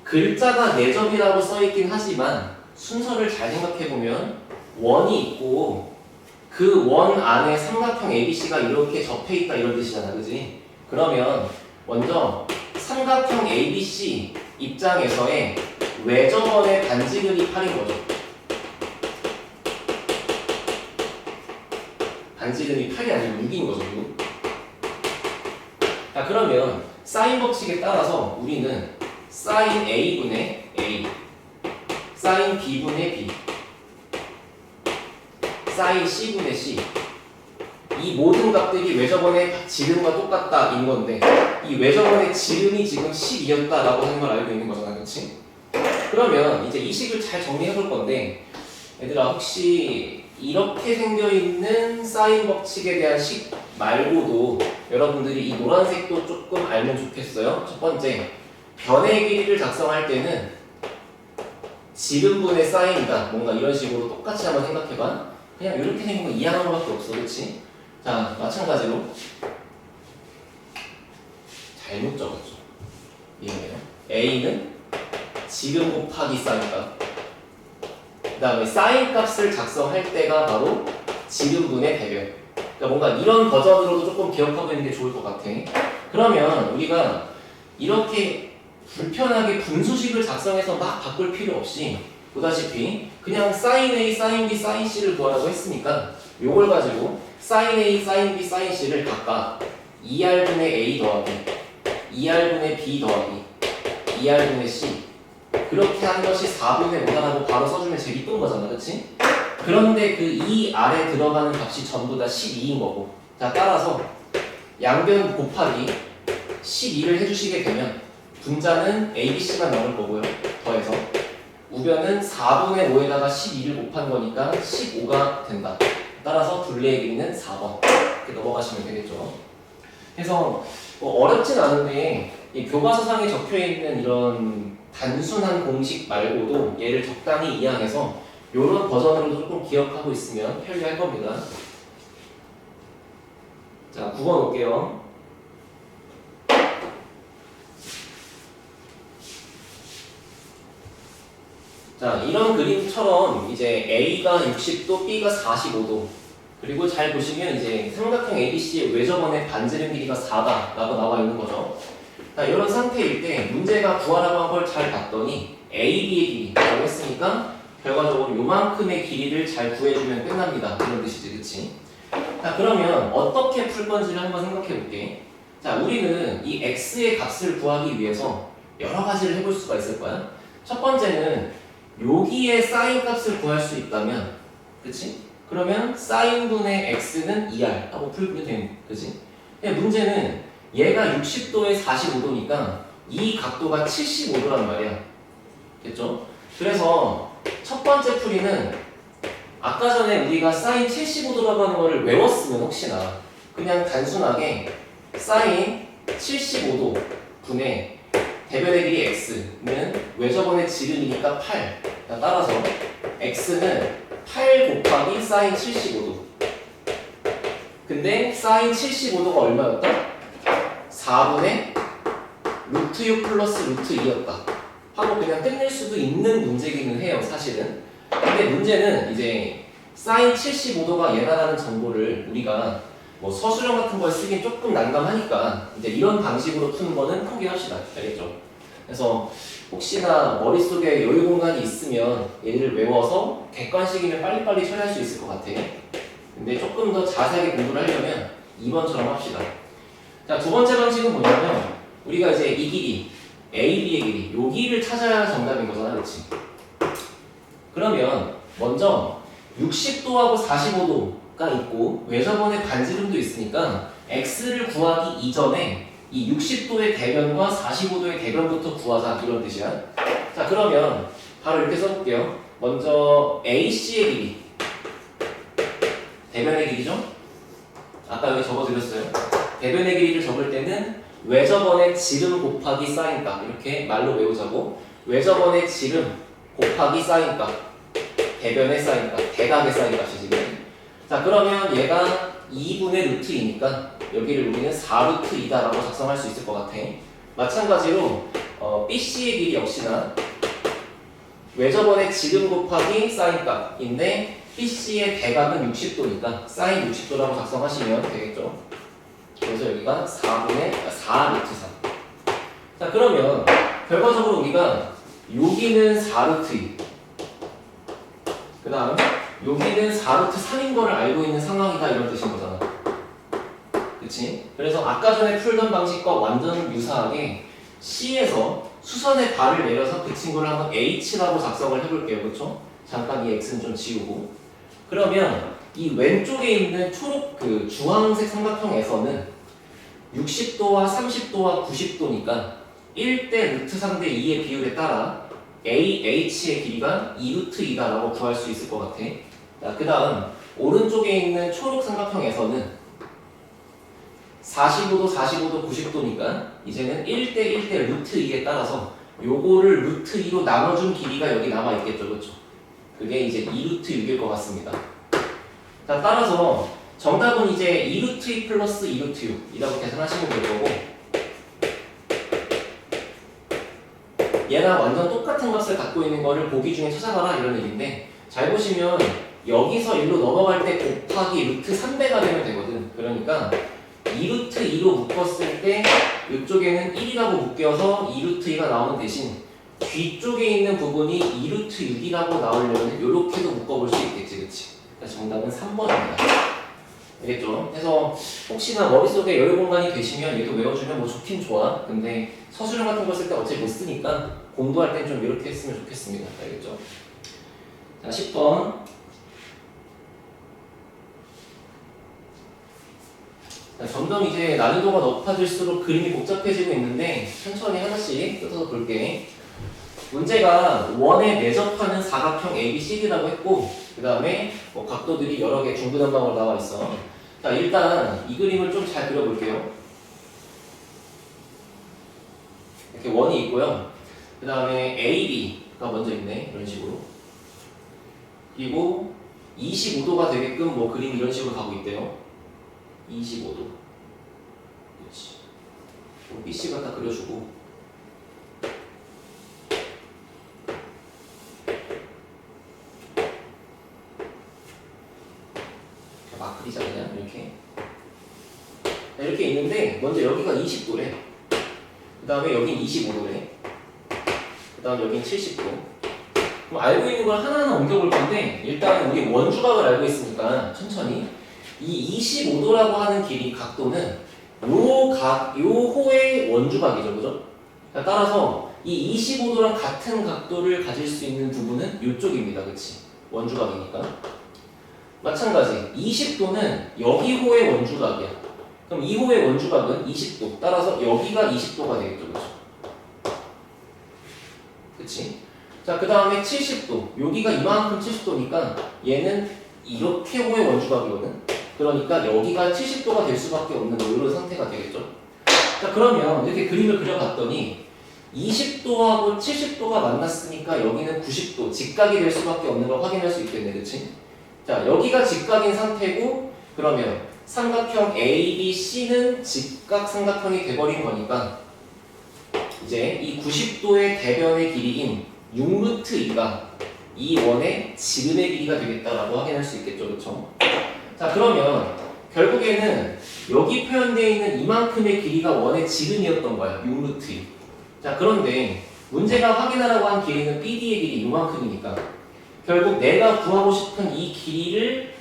A: 글자가 내접이라고 써있긴 하지만 순서를 잘 생각해보면 원이 있고 그 원 안에 삼각형 ABC가 이렇게 접해있다 이런 뜻이잖아, 그지? 그러면 먼저 삼각형 ABC 입장에서의 외접원의 반지름이 8인 거죠. 반지름이 8이 아니고 6인 거죠, 6. 자, 그러면 사인 법칙에 따라서 우리는 사인 A분의 A, 사인 B분의 B, 사인 C분의 C 이 모든 값들이 외접원의 지름과 똑같다인 건데 이 외접원의 지름이 지금 12였다라고 하는 걸 알고 있는 거잖아, 그렇지? 그러면 이제 이 식을 잘 정리해 볼 건데 얘들아 혹시 이렇게 생겨있는 사인 법칙에 대한 식 말고도 여러분들이 이 노란색도 조금 알면 좋겠어요. 첫 번째, 변의 길이를 작성할 때는 지름분의 사인이다. 뭔가 이런 식으로 똑같이 한번 생각해봐. 그냥 이렇게 생긴 거 이해하는 것밖에 없어, 그치? 자, 마찬가지로 잘못 적었죠. 이해해요? A는 지름 곱하기 사인값, 그 다음에 사인 값을 작성할 때가 바로 지름분의 대변. 그러니까 뭔가 이런 버전으로도 조금 기억하고 있는 게 좋을 것 같아. 그러면 우리가 이렇게 불편하게 분수식을 작성해서 막 바꿀 필요 없이 보다시피 그냥 sin A, sin B, sin C를 구하라고 했으니까 요걸 가지고 sin A, sin B, sin C를 각각 2R분의 A 더하기 2R분의 B 더하기 2R분의 C 그렇게 한 것이 4분의 5다라고 바로 써주면 제일 이쁜 거잖아, 그치? 그런데 그 2R에 들어가는 값이 전부 다 12인 거고 자, 따라서 양변 곱하기 12를 해주시게 되면 분자는 ABC가 나올 거고요. 더해서 우변은 4분의 5에다가 12를 곱한 거니까 15가 된다. 따라서 둘레의 길이는 4번. 이렇게 넘어가시면 되겠죠. 그래서 뭐 어렵진 않은데 이 교과서상에 적혀있는 이런 단순한 공식 말고도 얘를 적당히 이해해서 이런 버전으로 조금 기억하고 있으면 편리할 겁니다. 자, 9번 올게요. 자, 이런 그림처럼 이제 A가 60도, B가 45도, 그리고 잘 보시면 이제 삼각형 ABC의 외접원의 반지름 길이가 4다라고 나와 있는 거죠. 자, 이런 상태일 때 문제가 구하라고 한 걸 잘 봤더니 AB의 길이라고 했으니까 결과적으로 요만큼의 길이를 잘 구해주면 끝납니다. 이런 뜻이지, 그치? 자, 그러면 어떻게 풀 건지를 한번 생각해 볼게. 자, 우리는 이 X의 값을 구하기 위해서 여러 가지를 해볼 수가 있을 거야. 첫 번째는 여기에 사인 값을 구할 수 있다면, 그치? 그러면 사인분의 x는 2r 하고 풀면 되는, 그치? 근데 문제는 얘가 60도에 45도니까 이 각도가 75도란 말이야. 됐죠? 그래서 첫 번째 풀이는 아까 전에 우리가 사인 75도라고 하는 거를 외웠으면 혹시나 그냥 단순하게 사인 75도 분의 대변의 길이 x는 외접원의 지름이니까 8. 따라서 x는 8 곱하기 사인 75도. 근데 사인 75도가 얼마였다? 4분의 루트 6 플러스 루트 2였다. 하고 그냥 끝낼 수도 있는 문제기는 해요, 사실은. 근데 문제는 이제 사인 75도가 얘다라는 정보를 우리가 뭐 서술형 같은 걸 쓰긴 조금 난감하니까 이제 이런 방식으로 푸는 거는 포기합시다. 알겠죠? 그래서 혹시나 머릿속에 여유 공간이 있으면 얘를 외워서 객관식이면 빨리빨리 처리할 수 있을 것 같아. 근데 조금 더 자세하게 공부를 하려면 2번처럼 합시다. 자, 두 번째 방식은 뭐냐면 우리가 이제 이 길이, AB의 길이, 요 길이를 찾아야 정답인 거잖아, 그렇지? 그러면 먼저 60도하고 45도가 있고 외접원의 반지름도 있으니까 x를 구하기 이전에 이 60도의 대변과 45도의 대변부터 구하자, 이런 뜻이야. 자, 그러면 바로 이렇게 써볼게요. 먼저 AC의 길이, 대변의 길이죠? 아까 여기 적어드렸어요. 대변의 길이를 적을 때는 외접원의 지름 곱하기 사인값, 이렇게 말로 외우자고. 외접원의 지름 곱하기 사인값, 대변의 사인값, 대각의 사인값이 지금. 자, 그러면 얘가 2분의 루트 2니까 여기를 우리는 4루트 2다라고 작성할 수 있을 것 같아. 마찬가지로 BC의 길이 역시나 외접원의 지름 곱하기 사인값인데 BC의 대각은 60도니까 사인 60도라고 작성하시면 되겠죠. 그래서 여기가 4루트 3. 자, 그러면 결과적으로 우리가 여기는 4루트 2, 그 다음 여기는 4루트 3인 거를 알고 있는 상황이다, 이런 뜻인 거잖아. 그치? 그래서 아까 전에 풀던 방식과 완전 유사하게 C에서 수선의 발을 내려서 그 친구를 한번 H라고 작성을 해볼게요. 그렇죠? 잠깐 이 X는 좀 지우고. 그러면 이 왼쪽에 있는 초록 그 주황색 삼각형에서는 60도와 30도와 90도니까 1대 루트 3대 2의 비율에 따라 AH의 길이가 2루트 2다라고 구할 수 있을 것 같아. 자, 그 다음 오른쪽에 있는 초록 삼각형에서는 45도, 45도, 90도니까 이제는 1대 1대 루트 2에 따라서 요거를 루트 2로 나눠준 길이가 여기 남아있겠죠. 그렇죠? 그게 이제 2루트 6일 것 같습니다. 자, 따라서 정답은 이제 2루트 2 플러스 2루트 6이라고 계산하시면 될 거고, 얘랑 완전 똑같은 값을 갖고 있는 거를 보기 중에 찾아봐라, 이런 얘기인데, 잘 보시면 여기서 1로 넘어갈 때 곱하기 루트 3배가 되면 되거든. 그러니까 2루트 2로 묶었을 때 이쪽에는 1이라고 묶여서 2루트 2가 나오는 대신 뒤쪽에 있는 부분이 2루트 6이라고 나오려면 이렇게도 묶어볼 수 있겠지, 그치? 그래서 정답은 3번입니다. 알겠죠? 그래서 혹시나 머릿속에 여유 공간이 되시면 얘도 외워주면 뭐 좋긴 좋아. 근데 서술형 같은 거 쓸 때 어차피 못 쓰니까 공부할 땐 좀 이렇게 했으면 좋겠습니다. 알겠죠? 자, 10번. 자, 점점 이제 난이도가 높아질수록 그림이 복잡해지고 있는데 천천히 하나씩 뜯어서 볼게. 문제가 원에 내접하는 사각형 ABCD라고 했고 그 다음에 뭐 각도들이 여러 개 중구난방으로 나와 있어. 자, 일단 이 그림을 좀 잘 그려볼게요. 이렇게 원이 있고요. 그 다음에 AB가 먼저 있네. 이런 식으로. 그리고 25도가 되게끔 뭐 그림이 이런 식으로 가고 있대요. 25도. 그렇지. BC가 다 그려주고. 막 그리자 그냥 이렇게. 이렇게 있는데 먼저 여기가 20도래. 그 다음에 여긴 25도래. 그 다음 여긴 70도. 그럼 알고 있는 걸 하나하나 옮겨볼 건데 일단 우리 원주각을 알고 있으니까 천천히 이 25도라고 하는 길이 각도는 요 호의 원주각이죠, 그죠? 따라서 이 25도랑 같은 각도를 가질 수 있는 부분은 이쪽입니다, 그치? 원주각이니까. 마찬가지 20도는 여기 호의 원주각이야. 그럼 이 호의 원주각은 20도. 따라서 여기가 20도가 되겠죠, 그죠? 그치? 자, 그 다음에 70도. 여기가 이만큼 70도니까 얘는 이렇게 호의 원주각이거든. 그러니까 여기가 70도가 될 수밖에 없는 이런 상태가 되겠죠. 자, 그러면 이렇게 그림을 그려봤더니 20도하고 70도가 만났으니까 여기는 90도, 직각이 될 수밖에 없는 걸 확인할 수 있겠네, 그치? 자, 여기가 직각인 상태고 그러면 삼각형 ABC는 직각 삼각형이 돼버린 거니까 이제 이 90도의 대변의 길이인 6루트2가 이 원의 지름의 길이가 되겠다라고 확인할 수 있겠죠, 그렇죠? 자, 그러면 결국에는 여기 표현되어 있는 이만큼의 길이가 원의 지름이었던 거야, 6루트2. 자, 그런데 문제가 확인하라고 한 길이는 BD의 길이 이만큼이니까 결국 내가 구하고 싶은 이 길이를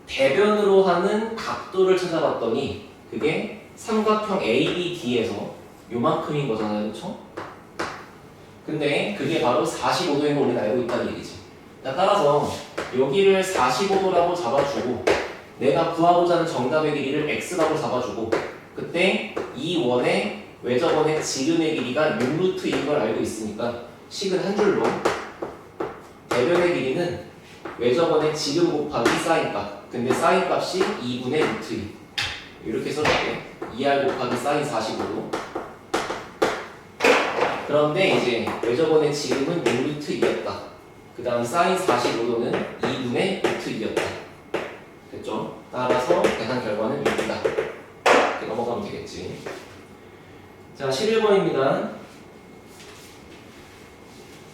A: 대변으로 하는 각도를 찾아봤더니 그게 삼각형 ABD에서 요만큼인 거잖아요, 그렇죠? 근데 그게 바로 45도인 걸 우리는 알고 있다는 얘기지. 자, 따라서 여기를 45도라고 잡아주고 내가 구하고자 하는 정답의 길이를 x라고 잡아주고 그때 이 원의 외접원의 지름의 길이가 6루트인 걸 알고 있으니까 식은 한 줄로 대변의 길이는 외접원의 지름 곱하기 사인값. 근데 사인값이 2분의 루트 2. 이렇게 써줄게. 2r 곱하기 사인 45도. 그런데 이제 외접원의 지름은 6루트 2였다. 그 다음 사인 45도는 2분의 루트 2였다. 됐죠? 따라서 계산 결과는 6이다. 이렇게 넘어가면 되겠지. 자, 11번입니다.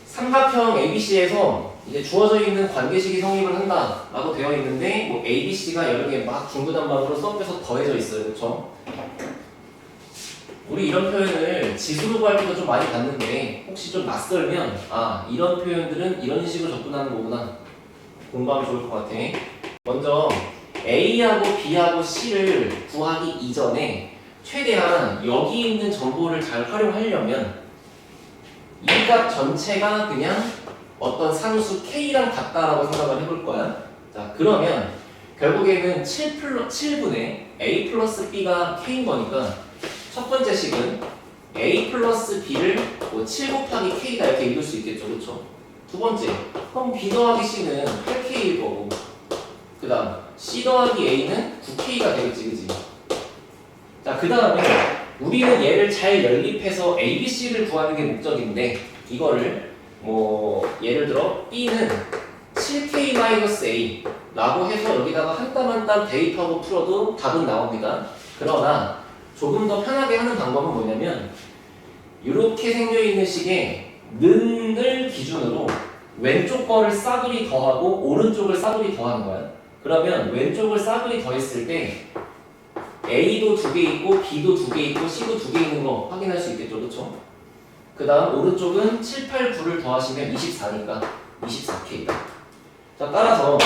A: 삼각형 ABC에서 이제 주어져 있는 관계식이 성립을 한다라고 되어 있는데 뭐 ABC가 여러 개 막 중구난방으로 수업에서 더해져 있어요, 그렇죠? 우리 이런 표현을 지수로 구할 때도 좀 많이 봤는데 혹시 좀 낯설면 아, 이런 표현들은 이런 식으로 접근하는 거구나 공부하면 좋을 것 같아. 먼저 A하고 B하고 C를 구하기 이전에 최대한 여기 있는 정보를 잘 활용하려면 이 값 전체가 그냥 어떤 상수 K랑 같다라고 생각을 해볼 거야. 자, 그러면 결국에는 7분의 A 플러스 B가 K인 거니까 첫 번째 식은 A 플러스 B를 뭐 7 곱하기 K다 이렇게 읽을 수 있겠죠, 그렇죠? 두 번째, 그럼 B 더하기 C는 8K일 거고 그 다음 C 더하기 A는 9K가 되겠지, 그치? 자, 그 다음에 우리는 얘를 잘 연립해서 ABC를 구하는 게 목적인데 이거를 뭐 예를 들어 B는 7K-A 라고 해서 여기다가 한 땀 한 땀 대입하고 풀어도 답은 나옵니다. 그러나 조금 더 편하게 하는 방법은 뭐냐면 이렇게 생겨있는 식의 는을 기준으로 왼쪽 거를 싸그리 더하고 오른쪽을 싸그리 더하는 거야. 그러면 왼쪽을 싸그리 더했을 때 A도 2개 있고 B도 2개 있고 C도 2개 있는 거 확인할 수 있겠죠, 그렇죠? 그 다음 오른쪽은 7, 8, 9를 더하시면 24니까 24K다. 자, 따라서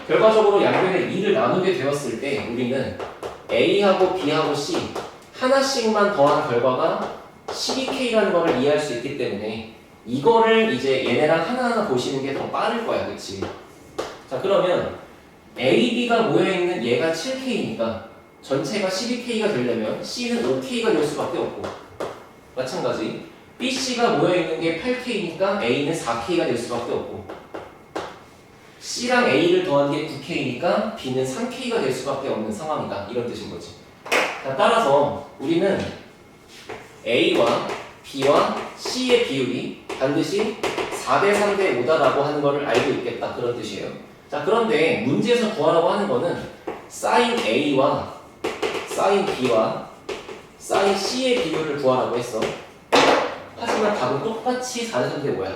A: 결과적으로 양변의 2를 나누게 되었을 때 우리는 A하고 B하고 C 하나씩만 더한 결과가 12K라는 거를 이해할 수 있기 때문에 이거를 이제 얘네랑 하나하나 보시는 게 더 빠를 거야, 그치? 자, 그러면 A, B가 모여있는 얘가 7K니까 전체가 12K가 되려면 C는 5K가 될 수밖에 없고 마찬가지 BC가 모여있는 게 8K니까 A는 4K가 될 수밖에 없고 C랑 A를 더한 게 9K니까 B는 3K가 될 수밖에 없는 상황이다 이런 뜻인 거지. 자, 따라서 우리는 A와 B와 C의 비율이 반드시 4대 3대 5다라고 하는 것을 알고 있겠다 그런 뜻이에요. 자, 그런데 문제에서 구하라고 하는 거는 sin A와 sin B와 sin C의 비율을 구하라고 했어. 하지만 답은 똑같이 4대 3대 5야.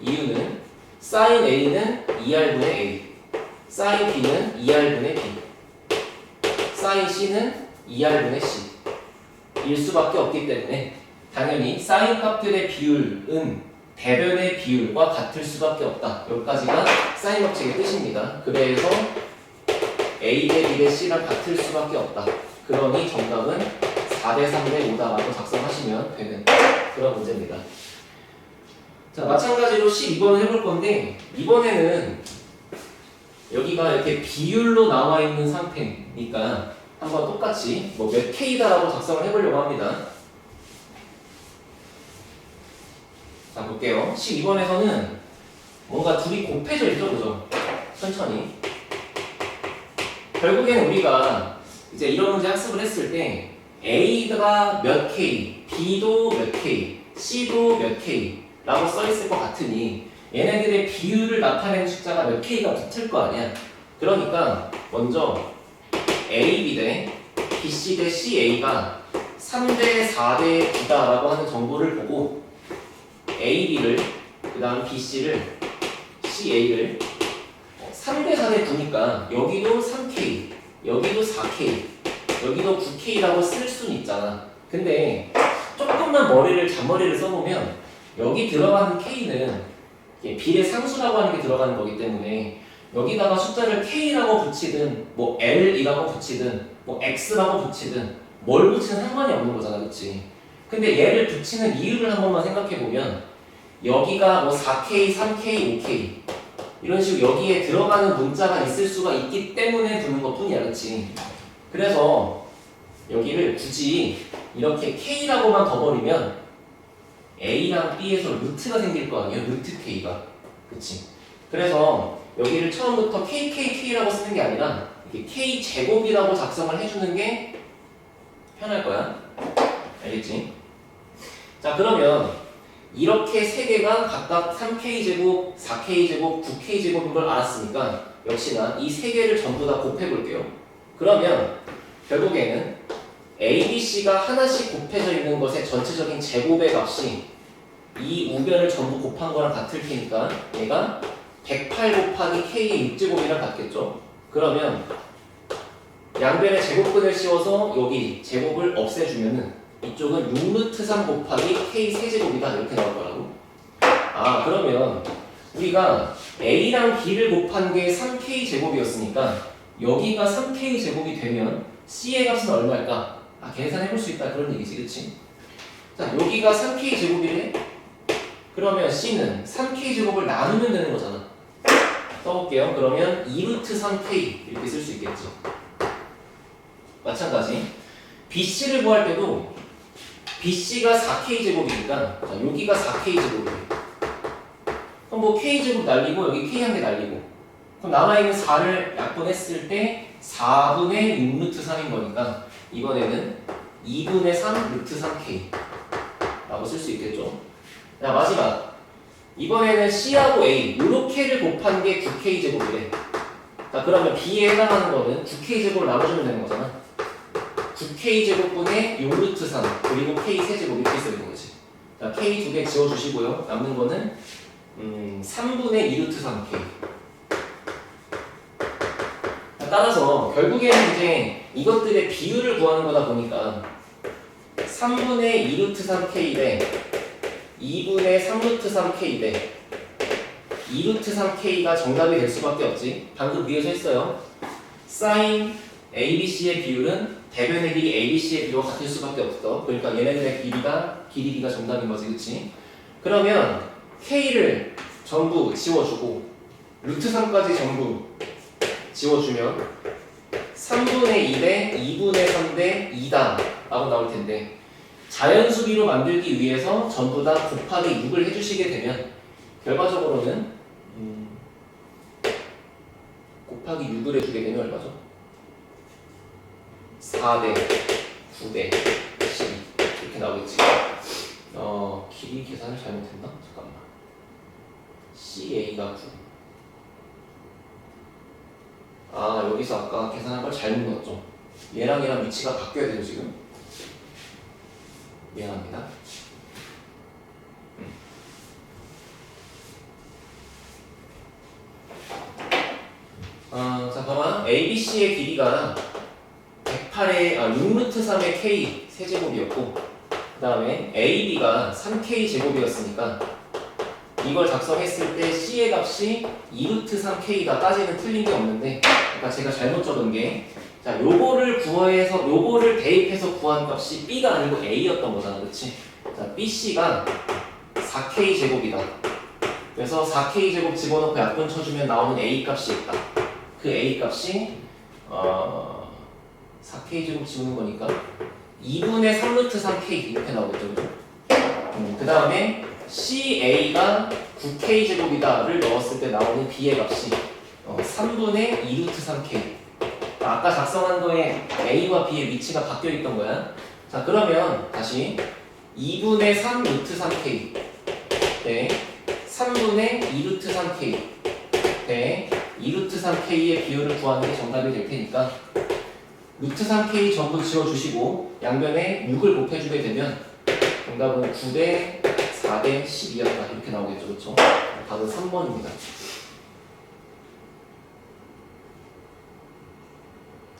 A: 이유는 sin A는 2R분의 A, sin B는 2R분의 B, sin C는 2R분의 C 일 수밖에 없기 때문에 당연히 sin 값들의 비율은 대변의 비율과 같을 수밖에 없다. 여기까지가 sin 법칙의 뜻입니다. 그래서 A 대 B 대 C랑 같을 수밖에 없다. 그러니 정답은 4대 3대 5다라고 작성하시면 되는 그런 문제입니다. 자, 마찬가지로 12번을 해볼 건데 이번에는 여기가 이렇게 비율로 나와 있는 상태니까 한번 똑같이 뭐 몇 K다라고 작성을 해보려고 합니다. 자, 볼게요. 12번에서는 뭔가 둘이 곱해져 있죠, 그죠? 천천히. 결국에는 우리가 이제 이런 문제 학습을 했을 때 A가 몇 K, B도 몇 K, C도 몇 K 라고 써있을 것 같으니 얘네들의 비율을 나타내는 숫자가 몇 K가 붙을 거 아니야. 그러니까 먼저 AB 대 BC 대 CA가 3대 4대 9다라고 하는 정보를 보고 AB를 그 다음 BC를 CA를 3대 4대 9니까 여기도 3K 여기도 4K 여기도 9K라고 쓸 수는 있잖아. 근데 조금만 잔머리를 써보면 여기 들어가는 K는 비례상수라고 하는 게 들어가는 거기 때문에 여기다가 숫자를 K라고 붙이든 뭐 L이라고 붙이든 뭐 X라고 붙이든 뭘 붙이든 상관이 없는 거잖아, 그치? 근데 얘를 붙이는 이유를 한 번만 생각해보면 여기가 뭐 4K, 3K, 5K 이런 식으로 여기에 들어가는 문자가 있을 수가 있기 때문에 두는 것 뿐이야, 그치? 그래서 여기를 굳이 이렇게 K라고만 둬버리면 A랑 B에서 루트가 생길 거 아니에요? 루트 K가. 그치? 그래서 여기를 처음부터 KKK라고 쓰는 게 아니라 이렇게 K제곱이라고 작성을 해주는 게 편할 거야. 알겠지? 자, 그러면 이렇게 세 개가 각각 3K제곱, 4K제곱, 9K제곱인 걸 알았으니까 역시나 이 세 개를 전부 다 곱해볼게요. 그러면 결국에는 A, B, C가 하나씩 곱해져 있는 것의 전체적인 제곱의 값이 이 우변을 전부 곱한 거랑 같을 테니까 얘가 108 곱하기 K의 6제곱이랑 같겠죠? 그러면 양변에 제곱근을 씌워서 여기 제곱을 없애주면은 이쪽은 6루트3 곱하기 K 세제곱이다 이렇게 나올 거라고. 아, 그러면 우리가 A랑 B를 곱한 게 3K 제곱이었으니까 여기가 3K 제곱이 되면 C의 값은 얼마일까? 아, 계산해볼 수 있다 그런 얘기지, 그치? 자, 여기가 3K 제곱이래? 그러면 C는 3K 제곱을 나누면 되는 거잖아. 써볼게요. 그러면 2루트3K 이렇게 쓸 수 있겠죠. 마찬가지 BC를 구할 때도 BC가 4K 제곱이니까 자, 여기가 4K 제곱이에요. 그럼 뭐 K 제곱 날리고 여기 K 한 개 날리고 그럼 남아있는 4를 약분했을 때 4분의 6루트3인 거니까 이번에는 2분의 3 루트 3K 라고 쓸 수 있겠죠. 자, 마지막 이번에는 C하고 A 요렇게를 곱한 게 9K 제곱이래. 자, 그러면 B에 해당하는 거는 9K 제곱을 나눠주면 되는 거잖아. 9K 제곱분의 6루트 3 그리고 K 세제곱 이렇게 써있는 거지. 자, K 두 개 지워주시고요. 남는 거는 3분의 2루트 3K. 따라서 결국에는 이제 이것들의 비율을 구하는 거다 보니까 3분의 2루트 3K 대 2분의 3루트 3K 대 2루트 3K가 정답이 될 수밖에 없지. 방금 위에서 했어요. sin ABC의 비율은 대변의 길이 ABC의 비율과 같을 수밖에 없어. 그러니까 얘네들의 길이가 정답인 거지, 그치? 그러면 K를 전부 지워주고 루트 3까지 전부 지워주면 3분의 2 대 2분의 3 대 2다 라고 나올 텐데 자연수비로 만들기 위해서 전부 다 곱하기 6을 해주시게 되면 결과적으로는 곱하기 6을 해주게 되면 얼마죠? 4대 9대 12 이렇게 나오겠지. 길이 계산을 잘못했나? 잠깐만. CA가 9. 아, 여기서 아까 계산한 걸 잘못 넣었죠. 얘랑 위치가 바뀌어야 돼요, 지금. 미안합니다. 자, 그러면 ABC의 길이가 6루트 3의 K 세제곱이었고 그 다음에 AB가 3K 제곱이었으니까 이걸 작성했을 때 C의 값이 2루트 3K다 까지는 틀린 게 없는데 그러니까 제가 잘못 적은 게 자, 요거를 대입해서 구한 값이 B가 아니고 A였던 거잖아, 그치? 자, BC가 4K 제곱이다. 그래서 4K 제곱 집어넣고 약분 쳐주면 나오는 A 값이 있다. 그 A 값이 4K 제곱 지우는 거니까 2분의 3루트 3K 이렇게 나오겠죠, 그죠? 그 다음에 CA가 9K 제곱이다를 넣었을 때 나오는 B의 값이 3분의 2루트 3K. 아까 작성한 거에 A와 B의 위치가 바뀌어 있던 거야. 자, 그러면 다시 2분의 3루트 3K 네, 3분의 2루트 3K 네, 2루트 3K의 비율을 구하는 게 정답이 될 테니까 루트 3K 전부 지워주시고 양변에 6을 곱해주게 되면 정답은 9대 4대 12였다 이렇게 나오겠죠, 그렇죠? 답은 3번입니다.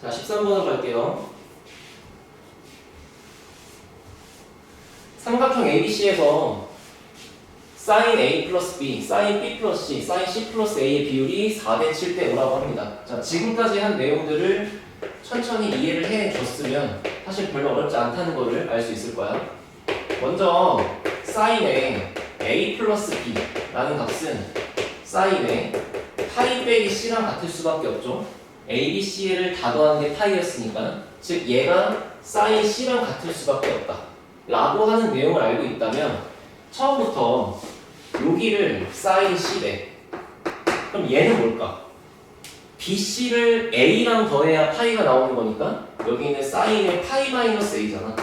A: 자, 13번으로 갈게요. 삼각형 ABC에서 sin A 플러스 B, sin B 플러스 C, sin C 플러스 A의 비율이 4대 7대 5라고 합니다. 자, 지금까지 한 내용들을 천천히 이해를 해줬으면 사실 별로 어렵지 않다는 거를 알 수 있을 거야. 먼저 sin의 A 플러스 B라는 값은 sin의 파이 빼기 C랑 같을 수밖에 없죠. A, B, C를 다 더하는 게 파이였으니까 즉 얘가 sin C랑 같을 수밖에 없다 라고 하는 내용을 알고 있다면 처음부터 여기를 sin C래. 그럼 얘는 뭘까? BC를 A랑 더해야 파이가 나오는 거니까 여기는 sin의 파이 마이너스 A잖아.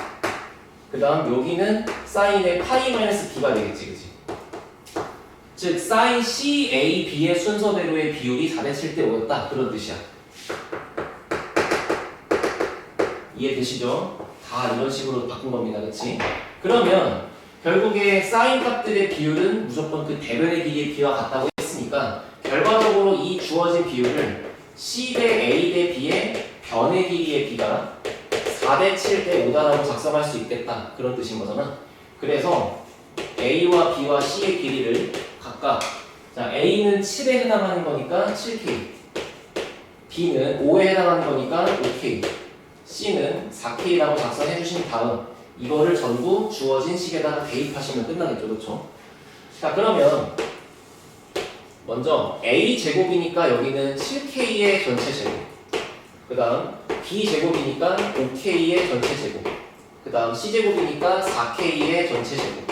A: 그 다음 여기는 sin의 파이 마이너스 B가 되겠지, 그치? 즉 sin C, A, B의 순서대로의 비율이 4대 7대 5였다 그런 뜻이야. 이해되시죠? 다 이런 식으로 바꾼 겁니다, 그치? 그러면 결국에 sin 값들의 비율은 무조건 그 대변의 길이의 비와 같다고 했으니까 결과적으로 이 주어진 비율을 C 대 A 대 B의 변의 길이의 비가 4대 7대 5다라고 작성할 수 있겠다 그런 뜻인 거잖아. 그래서 A와 B와 C의 길이를 각각 자 A는 7에 해당하는 거니까 7K B는 5에 해당하는 거니까 5K C는 4K라고 작성해 주신 다음 이거를 전부 주어진 식에다가 대입하시면 끝나겠죠, 그렇죠? 자, 그러면 먼저 A 제곱이니까 여기는 7K의 전체 제곱 그 다음 B 제곱이니까 5K의 전체 제곱 그 다음 C 제곱이니까 4K의 전체 제곱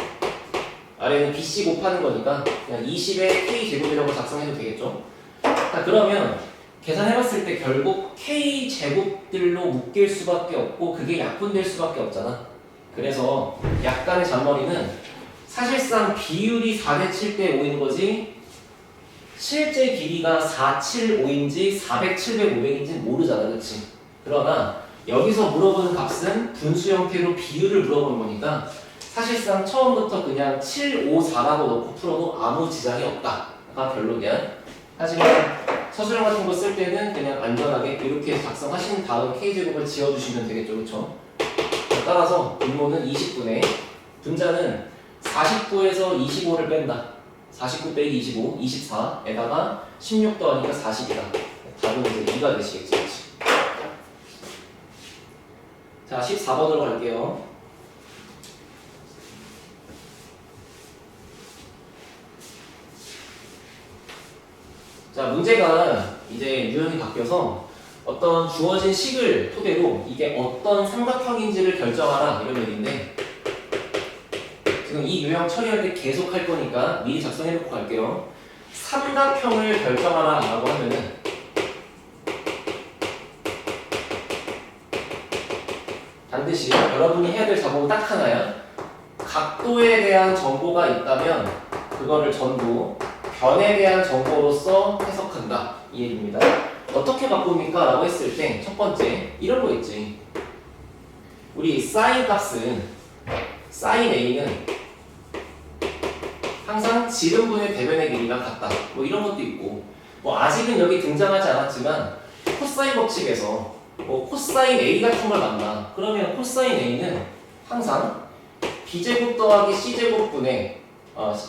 A: 아래는 BC 곱하는 거니까 그냥 20의 K 제곱이라고 작성해도 되겠죠? 자, 그러면 계산해봤을 때 결국 K 제곱들로 묶일 수밖에 없고 그게 약분될 수밖에 없잖아. 그래서 약간의 잔머리는 사실상 비율이 4대 7대 5인 거지 실제 길이가 475인지 400, 700, 500인지 모르잖아, 그치? 그러나 여기서 물어보는 값은 분수 형태로 비율을 물어보는 거니까 사실상 처음부터 그냥 7, 5, 4라고 넣고 풀어도 아무 지장이 없다가 결론이야. 하지만 서술형 같은 거 쓸 때는 그냥 안전하게 이렇게 작성하신 다음 K제곱을 지어주시면 되겠죠, 그쵸? 따라서 분모는 20분의 분자는 49에서 25를 뺀다. 49 빼기 25, 24에다가 16 더하니까 40이다. 답은 이제 2가 되시겠지, 그치? 자, 14번으로 갈게요. 자, 문제가 이제 유형이 바뀌어서 어떤 주어진 식을 토대로 이게 어떤 삼각형인지를 결정하라 이런 얘기인데 지금 이 유형 처리할 때 계속 할 거니까 미리 작성해 놓고 갈게요. 삼각형을 결정하라 라고 하면은 반드시 여러분이 해야 될 작업은 딱 하나야. 각도에 대한 정보가 있다면 그거를 전부 변에 대한 정보로서 해석한다 이 얘기입니다. 어떻게 바꿉니까? 라고 했을 때 첫 번째 이런 거 있지. 우리 사인 값은 사인 A는 항상 지름분의 대변의 길이가 같다 뭐 이런 것도 있고 뭐 아직은 여기 등장하지 않았지만 코사인 법칙에서 뭐 코사인 A 같은 걸 만나 그러면 코사인 A는 항상 B제곱 더하기 C제곱분의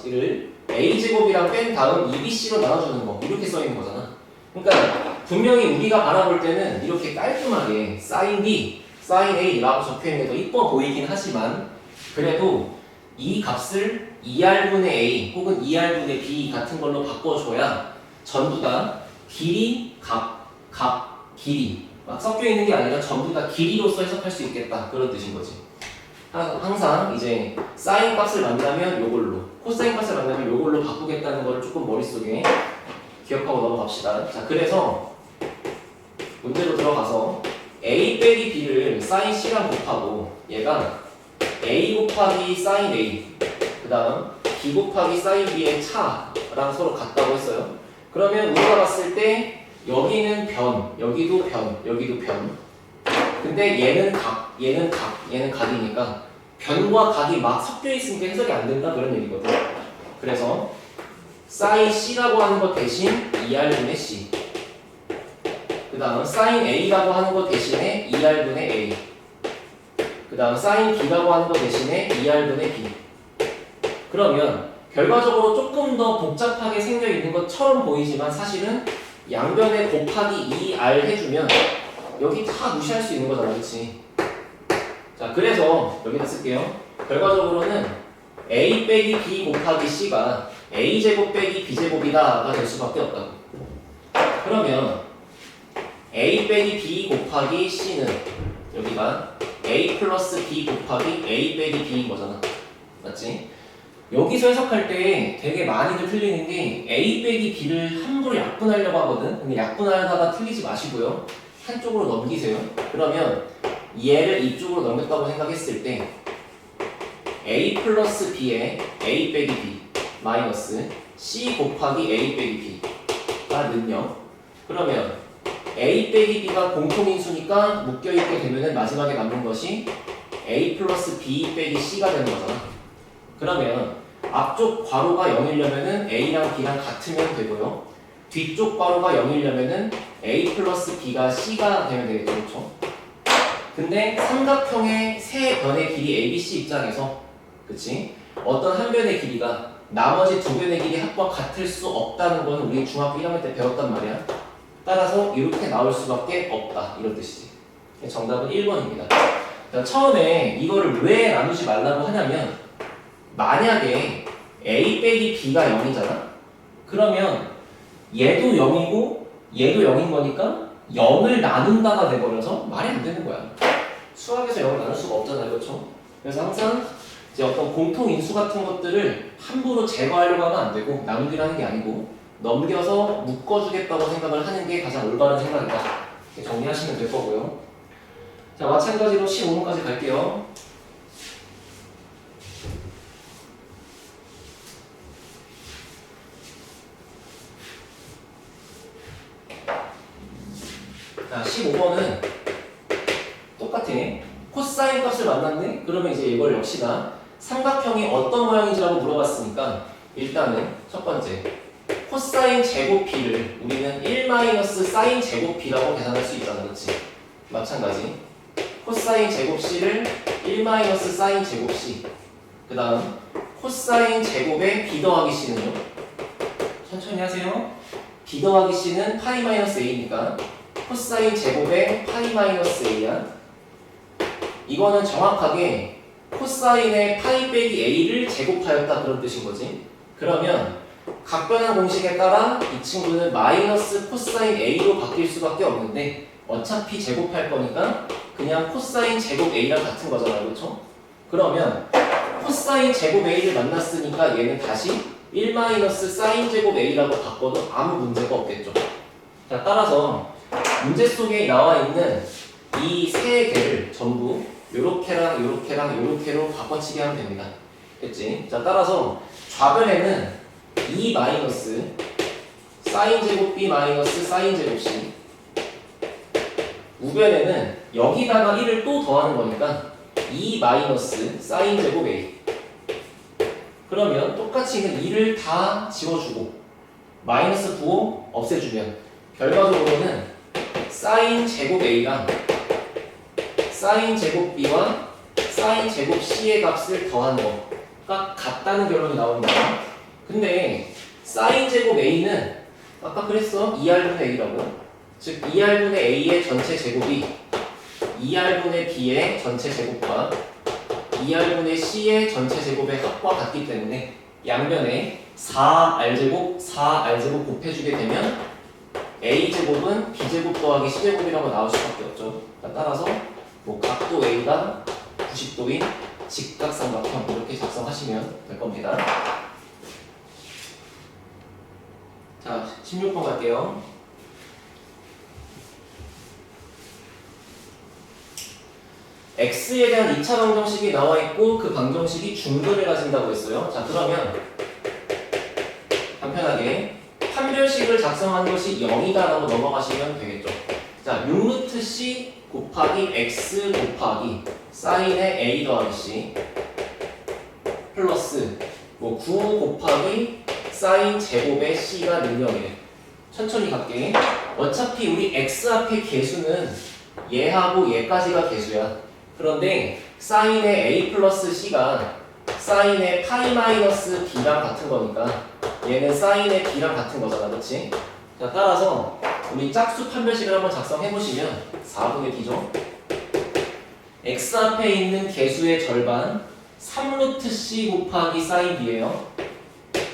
A: 를 A제곱이랑 뺀 다음 2BC로 나눠주는 거 이렇게 써있는 거잖아. 그러니까 분명히 우리가 바라볼 때는 이렇게 깔끔하게 sin B, sin A라고 적혀있는 게 더 이뻐 보이긴 하지만 그래도 이 값을 2R분의 A 혹은 2R분의 B 같은 걸로 바꿔줘야 전부 다 길이, 길이 막 섞여있는 게 아니라 전부 다 길이로서 해석할 수 있겠다 그런 뜻인 거지. 항상 이제 사인 값을 만나면 요걸로 코사인 값을 만나면 요걸로 바꾸겠다는 거를 조금 머릿속에 기억하고 넘어갑시다. 자, 그래서 문제로 들어가서 A 빼기 B를 사인 C랑 곱하고 얘가 A 곱하기 사인 A 그 다음 B 곱하기 사인 B의 차랑 서로 같다고 했어요. 그러면 우리가 봤을 때 여기는 변, 여기도 변, 여기도 변. 근데 얘는 각, 얘는 각, 얘는 각이니까 변과 각이 막 섞여 있으니까 해석이 안 된다 그런 얘기거든. 그래서 사인 C라고 하는 것 대신 2R분의 C 그 다음 사인 A라고 하는 것 대신에 2R분의 A 그 다음 사인 B라고 하는 것 대신에 2R분의 B 그러면 결과적으로 조금 더 복잡하게 생겨 있는 것처럼 보이지만 사실은 양변에 곱하기 2R 해주면 여기 다 무시할 수 있는 거잖아, 그렇지? 자, 그래서 여기다 쓸게요. 결과적으로는 A 빼기 B 곱하기 C가 A제곱 빼기 B제곱이다가 될 수밖에 없다고. 그러면 A 빼기 B 곱하기 C는 여기가 A 플러스 B 곱하기 A 빼기 B인 거잖아. 맞지? 여기서 해석할 때 되게 많이들 틀리는 게 A 빼기 B를 함부로 약분하려고 하거든. 근데 약분하다가 틀리지 마시고요. 한쪽으로 넘기세요. 그러면 얘를 이쪽으로 넘겼다고 생각했을 때 A 플러스 B에 A 빼기 B 마이너스 C 곱하기 A 빼기 B가 는요. 그러면 A 빼기 B가 공통인수니까 묶여있게 되면 마지막에 남는 것이 A 플러스 B 빼기 C가 되는 거잖아. 그러면 앞쪽 괄호가 0이려면은 A랑 B랑 같으면 되고요. 뒤쪽 괄호가 0이려면은 A 플러스 B가 C가 되면 되겠죠. 그렇죠? 근데 삼각형의 세 변의 길이 ABC 입장에서 그치? 어떤 한 변의 길이가 나머지 두 변의 길이 합과 같을 수 없다는 건 우리 중학교 1학년 때 배웠단 말이야. 따라서 이렇게 나올 수밖에 없다 이런 뜻이지. 정답은 1번입니다. 처음에 이거를 왜 나누지 말라고 하냐면 만약에 A 빼기 B가 0이잖아? 그러면 얘도 0이고 얘도 0인 거니까 0을 나눈다가 돼버려서 말이 안 되는 거야. 수학에서 0을 나눌 수가 없잖아요. 그렇죠? 그래서 항상 이제 어떤 공통인수 같은 것들을 함부로 제거하려고 하면 안 되고 나누기를 하는 게 아니고 넘겨서 묶어주겠다고 생각을 하는 게 가장 올바른 생각이다. 이렇게 정리하시면 될 거고요. 자, 마찬가지로 15번까지 갈게요. 자, 15번은 똑같아. 코사인 값을 만났네? 그러면 이제 이걸 역시나 삼각형이 어떤 모양인지라고 물어봤으니까 일단은 첫 번째 코사인 제곱 B를 우리는 1 사인 제곱 B라고 계산할 수 있잖아. 그렇지? 마찬가지 코사인 제곱 C를 1 사인 제곱 C 그 다음 코사인 제곱에 B 더하기 C는요? 천천히 하세요. B 더하기 C는 파이 마이너스 A니까 코사인 제곱에 파이 마이너스 A야. 이거는 정확하게 코사인의 파이 빼기 A를 제곱하였다 그런 뜻인 거지. 그러면 각변환 공식에 따라 이 친구는 마이너스 코사인 A로 바뀔 수밖에 없는데 어차피 제곱할 거니까 그냥 코사인 제곱 A랑 같은 거잖아요. 그렇죠? 그러면 코사인 제곱 A를 만났으니까 얘는 다시 1 사인 제곱 A라고 바꿔도 아무 문제가 없겠죠. 자, 따라서 문제 속에 나와 있는 이 세 개를 전부 요렇게랑 요렇게랑 요렇게로 바꿔치기 하면 됩니다. 됐지? 자, 따라서 좌변에는 2 마이너스 사인 제곱 B 마이너스 사인 제곱 C, 우변에는 여기다가 1을 또 더하는 거니까 2 마이너스 사인 제곱 A. 그러면 똑같이 있는 2를 다 지워주고 마이너스 9 없애주면 결과적으로는 사인 제곱 A랑 사인 제곱 B와 사인 제곱 C의 값을 더한 거가 같다는 결론이 나오는 거야. 근데 사인 제곱 A는 아까 그랬어. 2R분의 A라고. 즉 2R분의 A의 전체 제곱이 2R분의 B의 전체 제곱과 2R분의 C의 전체 제곱의 합과 같기 때문에 양변에 4R제곱, 4R제곱 곱해주게 되면 A제곱은 B제곱 더하기 C제곱이라고 나올 수밖에 없죠. 따라서 뭐 각도 A가 90도인 직각삼각형 이렇게 작성하시면 될 겁니다. 자, 16번 갈게요. x에 대한 2차 방정식이 나와 있고 그 방정식이 중근을 가진다고 했어요. 자, 그러면 간편하게 판별식을 작성한 것이 0이다라고 넘어가시면 되겠죠. 자, 6루트 c 곱하기 x 곱하기 사인의 a 더하기 c 플러스 뭐 9 곱하기 사인 제곱의 c가 능력이래. 천천히 갈게. 어차피 우리 x 앞의 개수는 얘하고 얘까지가 개수야. 그런데 사인의 a 플러스 c가 사인의 파이 마이너스 b랑 같은 거니까 얘는 사인의 b랑 같은 거잖아. 그렇지? 자, 따라서 우리 짝수 판별식을 한번 작성해 보시면 4분의 b죠. x 앞에 있는 개수의 절반 3루트 c 곱하기 사인 b예요.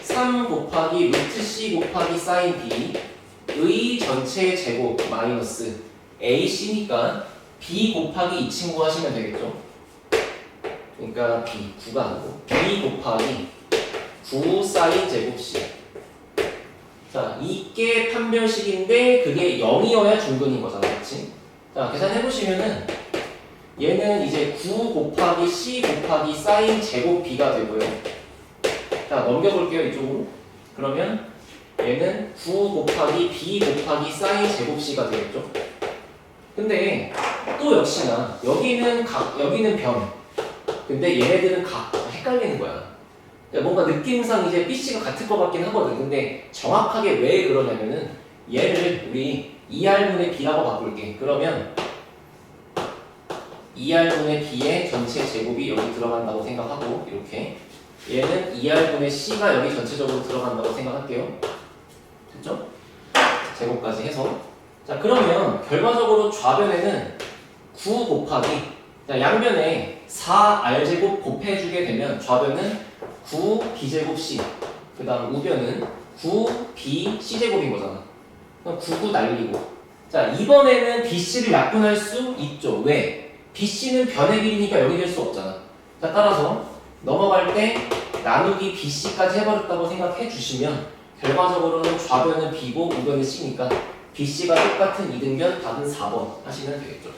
A: 3 곱하기 루트 c 곱하기 사인 b의 전체 제곱 마이너스 ac니까 b 곱하기 이 친구 하시면 되겠죠. 그러니까 b 9가 아니고 b 곱하기 9 사인 제곱 c. 자, 이게 판별식인데 그게 0이어야 중근인 거잖아. 그렇지? 자, 계산해 보시면은 얘는 이제 9 곱하기 c 곱하기 사인 제곱 b가 되고요. 자, 넘겨볼게요. 이쪽으로. 그러면 얘는 9 곱하기 b 곱하기 사인 제곱 c가 되겠죠. 근데 또 역시나 여기는 각, 여기는 변. 근데 얘네들은 각. 헷갈리는 거야. 그러니까 뭔가 느낌상 이제 BC가 같을 것 같긴 하거든. 근데 정확하게 왜 그러냐면은 얘를 우리 2R분의 B라고 바꿀게. 그러면 2R분의 B의 전체 제곱이 여기 들어간다고 생각하고 이렇게 얘는 2R분의 C가 여기 전체적으로 들어간다고 생각할게요. 됐죠? 제곱까지 해서 자, 그러면 결과적으로 좌변에는 9 곱하기 자, 양변에 4R제곱 곱해주게 되면 좌변은 9B제곱 C 그 다음 우변은 9B C제곱인 거잖아. 그럼 9, 9 날리고 자, 이번에는 BC를 약분할 수 있죠. 왜? BC는 변의 길이니까 여기 될 수 없잖아. 자, 따라서 넘어갈 때 나누기 BC까지 해버렸다고 생각해 주시면 결과적으로는 좌변은 B고 우변은 C니까 BC가 똑같은 이등변 답은 4번 하시면 되겠죠.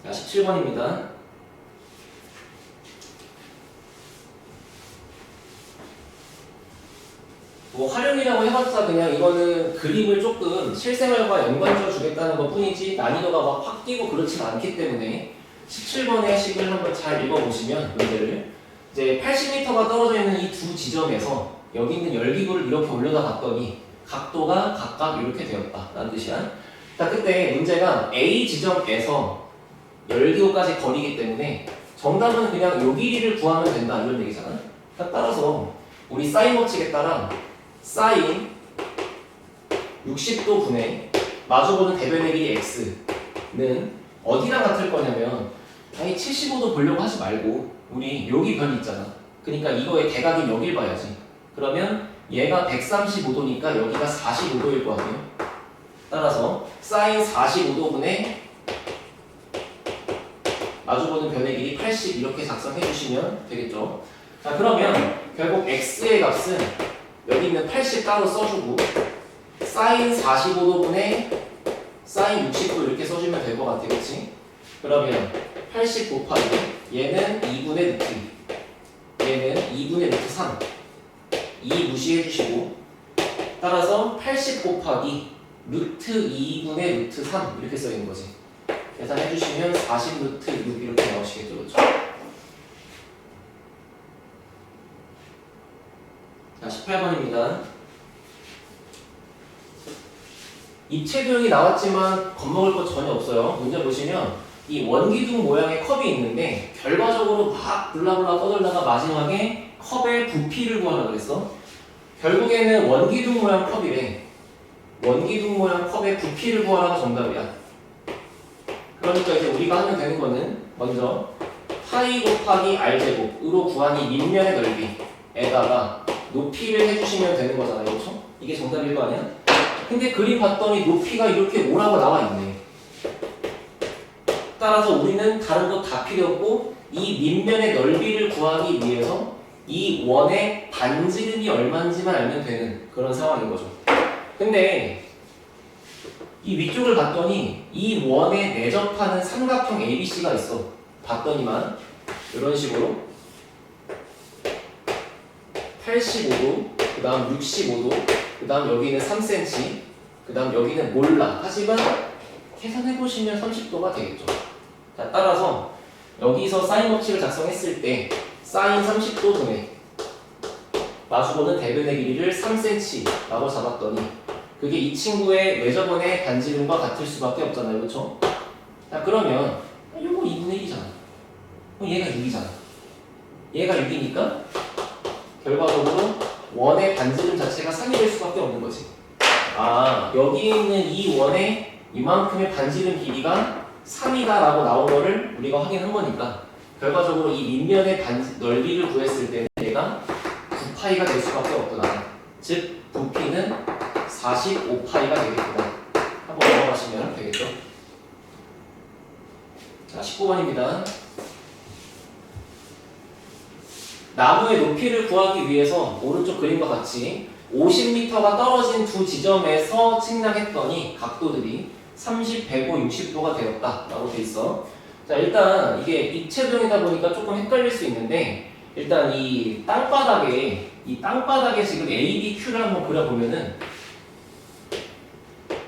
A: 자, 17번입니다. 뭐 활용이라고 해봤자 그냥 이거는 그림을 조금 실생활과 연관지어 주겠다는 것 뿐이지 난이도가 막 확 뛰고 그렇진 않기 때문에 17번의 식을 한번 잘 읽어보시면 문제를 이제 80m가 떨어져 있는 이 두 지점에서 여기 있는 열기구를 이렇게 올려다 봤더니 각도가 각각 이렇게 되었다 라는 뜻이야. 자, 그때 문제가 A 지점에서 열기구까지 거리기 때문에 정답은 그냥 요 길이를 구하면 된다 이런 얘기잖아. 따라서 우리 사인 법칙에 따라 사인 60도 분의 마주보는 대변의 길이 x는 어디랑 같을 거냐면 아니 75도 보려고 하지 말고 우리 여기 변이 있잖아. 그러니까 이거의 대각인 여길 봐야지. 그러면 얘가 135도니까 여기가 45도일 거 아니에요. 따라서 사인 45도분의 마주보는 변의 길이 80 이렇게 작성해 주시면 되겠죠. 자, 그러면 결국 x의 값은 여기 있는 80 따로 써주고 사인 45도분의 사인 60도 이렇게 써주면 될 것 같아, 그치? 그러면 80 곱하기 얘는 2분의 루트 2, 얘는 2분의 루트 3, 2 무시해 주시고 따라서 80 곱하기 루트 2분의 루트 3 이렇게 써 있는 거지. 계산해 주시면 40 루트 6 이렇게 나오시겠죠, 그렇죠? 자, 18번입니다. 입체도형이 나왔지만 겁먹을 거 전혀 없어요. 문제 보시면 이 원기둥 모양의 컵이 있는데 결과적으로 막 블라블라 떠들다가 마지막에 컵의 부피를 구하라 그랬어. 결국에는 원기둥 모양 컵이래. 원기둥 모양 컵의 부피를 구하라가 정답이야. 그러니까 이제 우리가 하면 되는 거는 먼저 파이 곱하기 r제곱으로 구한 이 밑면의 넓이에다가 높이를 해주시면 되는 거잖아요, 그렇죠? 이게 정답일 거 아니야? 근데 그림 봤더니 높이가 이렇게 오라고 나와 있네. 따라서 우리는 다른 거 다 필요 없고 이 밑면의 넓이를 구하기 위해서 이 원의 반지름이 얼마인지만 알면 되는 그런 상황인 거죠. 근데 이 위쪽을 봤더니 이 원에 내접하는 삼각형 ABC가 있어. 봤더니만 이런 식으로 85도, 그 다음 65도, 그 다음 여기는 3cm, 그 다음 여기는 몰라. 하지만 계산해보시면 30도가 되겠죠. 자, 따라서 여기서 사인 법칙을 작성했을 때 사인 30도 분의 마주보는 대변의 길이를 3cm라고 잡았더니 그게 이 친구의 외접원의 반지름과 같을 수밖에 없잖아요, 그렇죠? 자, 그러면 이거 2분의 1이잖아. 그럼 얘가 6이잖아. 얘가 6이니까 결과적으로 원의 반지름 자체가 3이 될 수밖에 없는 거지. 아, 여기 있는 이 원의 이만큼의 반지름 길이가 3이다라고 나온 거를 우리가 확인한 거니까 결과적으로 이 밑면의 넓이를 구했을 때는 얘가 9파이가 될 수밖에 없구나. 즉 부피는 45파이가 되겠구나. 한번 넘어가시면 되겠죠. 자, 19번입니다. 나무의 높이를 구하기 위해서 오른쪽 그림과 같이 50m가 떨어진 두 지점에서 측량했더니 각도들이 30, 105, 60도가 되었다라고 돼 있어. 자, 일단 이게 입체도형이다 보니까 조금 헷갈릴 수 있는데 일단 이 땅바닥에 지금 A, B, Q를 한번 그려보면은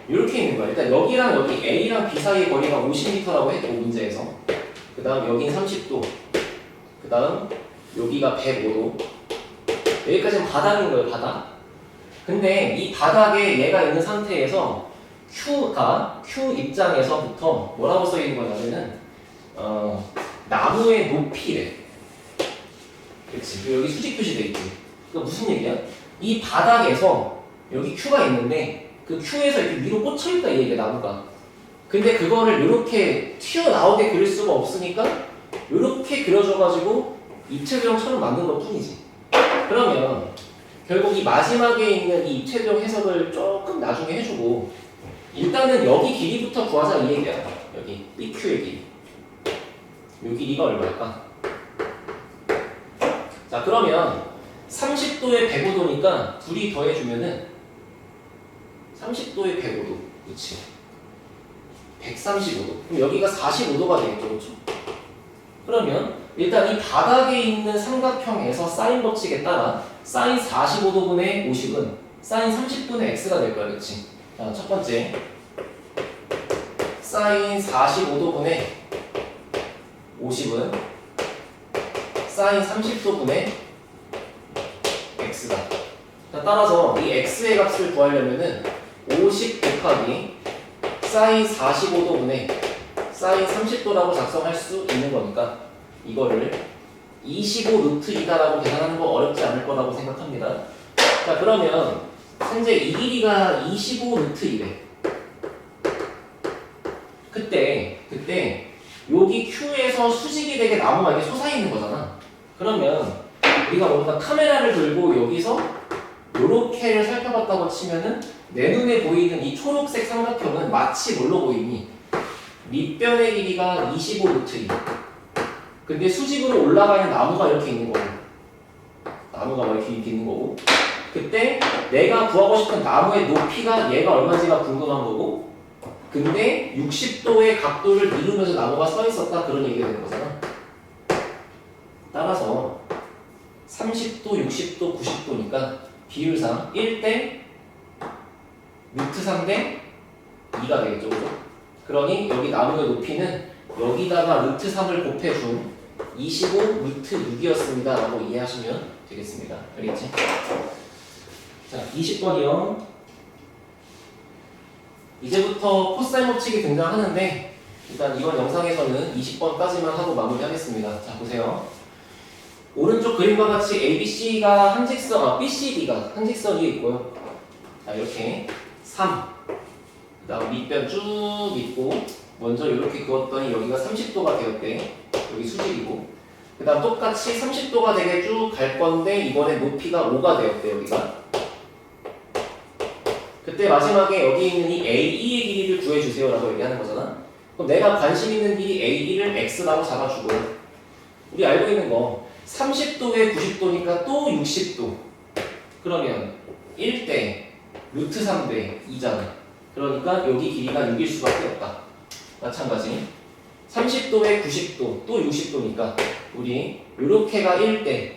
A: 이렇게 있는 거야. 일단 여기랑 여기 A랑 B 사이의 거리가 50m라고 했고 문제에서 그 다음 여긴 30도 그 다음 여기가 105도 여기까지는 바닥인 거예요, 바닥. 근데 이 바닥에 얘가 있는 상태에서 Q 입장에서부터 뭐라고 써 있는 거냐면은 나무의 높이래. 그렇지. 여기 수직 표시돼 있지. 그 무슨 얘기야? 이 바닥에서 여기 Q가 있는데 그 Q에서 이렇게 위로 꽂혀 있다 이 얘기야, 나무가. 근데 그거를 이렇게 튀어나오게 그릴 수가 없으니까 이렇게 그려줘가지고 입체도형처럼 만든 것 뿐이지. 그러면 결국 이 마지막에 있는 이 입체도형 해석을 조금 나중에 해주고 일단은 여기 길이부터 구하자 이 얘기야. 여기 BQ의 길이. 이 길이가 얼마일까? 자, 그러면 30도에 105도니까 둘이 더해주면은 30도에 105도. 그치? 135도. 그럼 여기가 45도가 되겠죠, 그렇죠? 그러면 일단 이 바닥에 있는 삼각형에서 사인 법칙에 따라 사인 45도분의 50은 사인 30분의 x가 될 거야, 그렇지? 자, 첫 번째 사인 45도분의 50은 사인 30도분의 x다. 자, 따라서 이 x의 값을 구하려면은 50 곱하기 사인 45도분의 사인 30도라고 작성할 수 있는 거니까 이거를 25 루트 2다라고 계산하는 거 어렵지 않을 거라고 생각합니다. 자, 그러면 현재 이 길이가 25 루트 2래. 그때 여기 Q에서 수직이 되게 나무가 이렇게 솟아있는 거잖아. 그러면 우리가 뭔가 카메라를 들고 여기서 요렇게를 살펴봤다고 치면은 내 눈에 보이는 이 초록색 삼각형은 마치 뭘로 보이니? 밑변의 길이가 25 루트 2. 근데 수직으로 올라가는 나무가 이렇게 있는 거고, 나무가 뭐 이렇게 있는 거고, 그때 내가 구하고 싶은 나무의 높이가 얘가 얼마인지가 궁금한 거고, 근데 60도의 각도를 이루면서 나무가 서 있었다, 그런 얘기가 되는 거잖아. 따라서 30도, 60도, 90도니까 비율상 1대 루트 3대 2가 되겠죠, 그죠? 그러니 여기 나무의 높이는 여기다가 루트 3을 곱해준 25 루트 6이었습니다 라고 이해하시면 되겠습니다. 알겠지? 자, 20번이요. 이제부터 코사인 법칙이 등장하는데 일단 이번 영상에서는 20번까지만 하고 마무리하겠습니다. 자, 보세요. 오른쪽 그림과 같이 ABC가 한직선, BCD가 한직선 위에 있고요. 자, 이렇게 3, 그 다음 밑변 쭉 있고, 먼저 이렇게 그었더니 여기가 30도가 되었대. 여기 수직이고, 그 다음 똑같이 30도가 되게 쭉 갈 건데 이번에 높이가 5가 되었대, 여기가. 그때 마지막에 여기 있는 이 AE의 길이를 구해주세요 라고 얘기하는 거잖아. 그럼 내가 관심 있는 길이 AE를 X라고 잡아주고, 우리 알고 있는 거 30도에 90도니까 또 60도. 그러면 1대 루트 3대 2잖아. 그러니까 여기 길이가 6일 수밖에 없다. 마찬가지 30도에 90도 또 60도니까 우리 요렇게가 1대,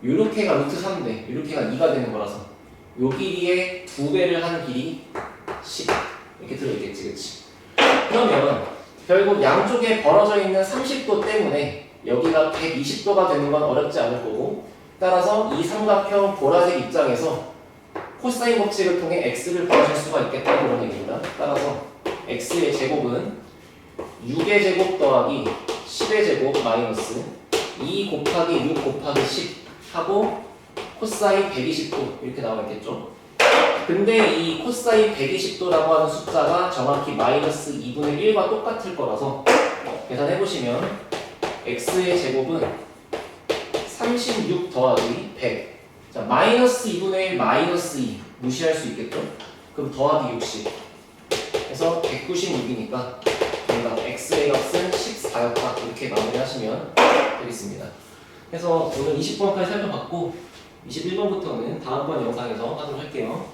A: 요렇게가 루트 3대, 요렇게가 2가 되는 거라서 요 길이의 2배를 한 길이 10 이렇게 들어있겠지, 그치? 그러면 결국 양쪽에 벌어져 있는 30도 때문에 여기가 120도가 되는 건 어렵지 않을 거고, 따라서 이 삼각형 보라색 입장에서 코사인 법칙을 통해 x를 구하실 수가 있겠다, 그런 얘기입니다. 따라서 x의 제곱은 6의 제곱 더하기 10의 제곱 마이너스 2 곱하기 6 곱하기 10 하고 코사인 120도 이렇게 나와 있겠죠. 근데 이 코사인 120도라고 하는 숫자가 정확히 마이너스 2분의 1과 똑같을 거라서 계산해보시면 x의 제곱은 36 더하기 100. 자, 마이너스 2분의 1 마이너스 2 무시할 수 있겠죠? 그럼 더하기 60. 그래서 196이니까 정답 x의 값은 14였다. 이렇게 마무리하시면 되겠습니다. 그래서 오늘 20번까지 살펴봤고 21번부터는 다음번 영상에서 하도록 할게요.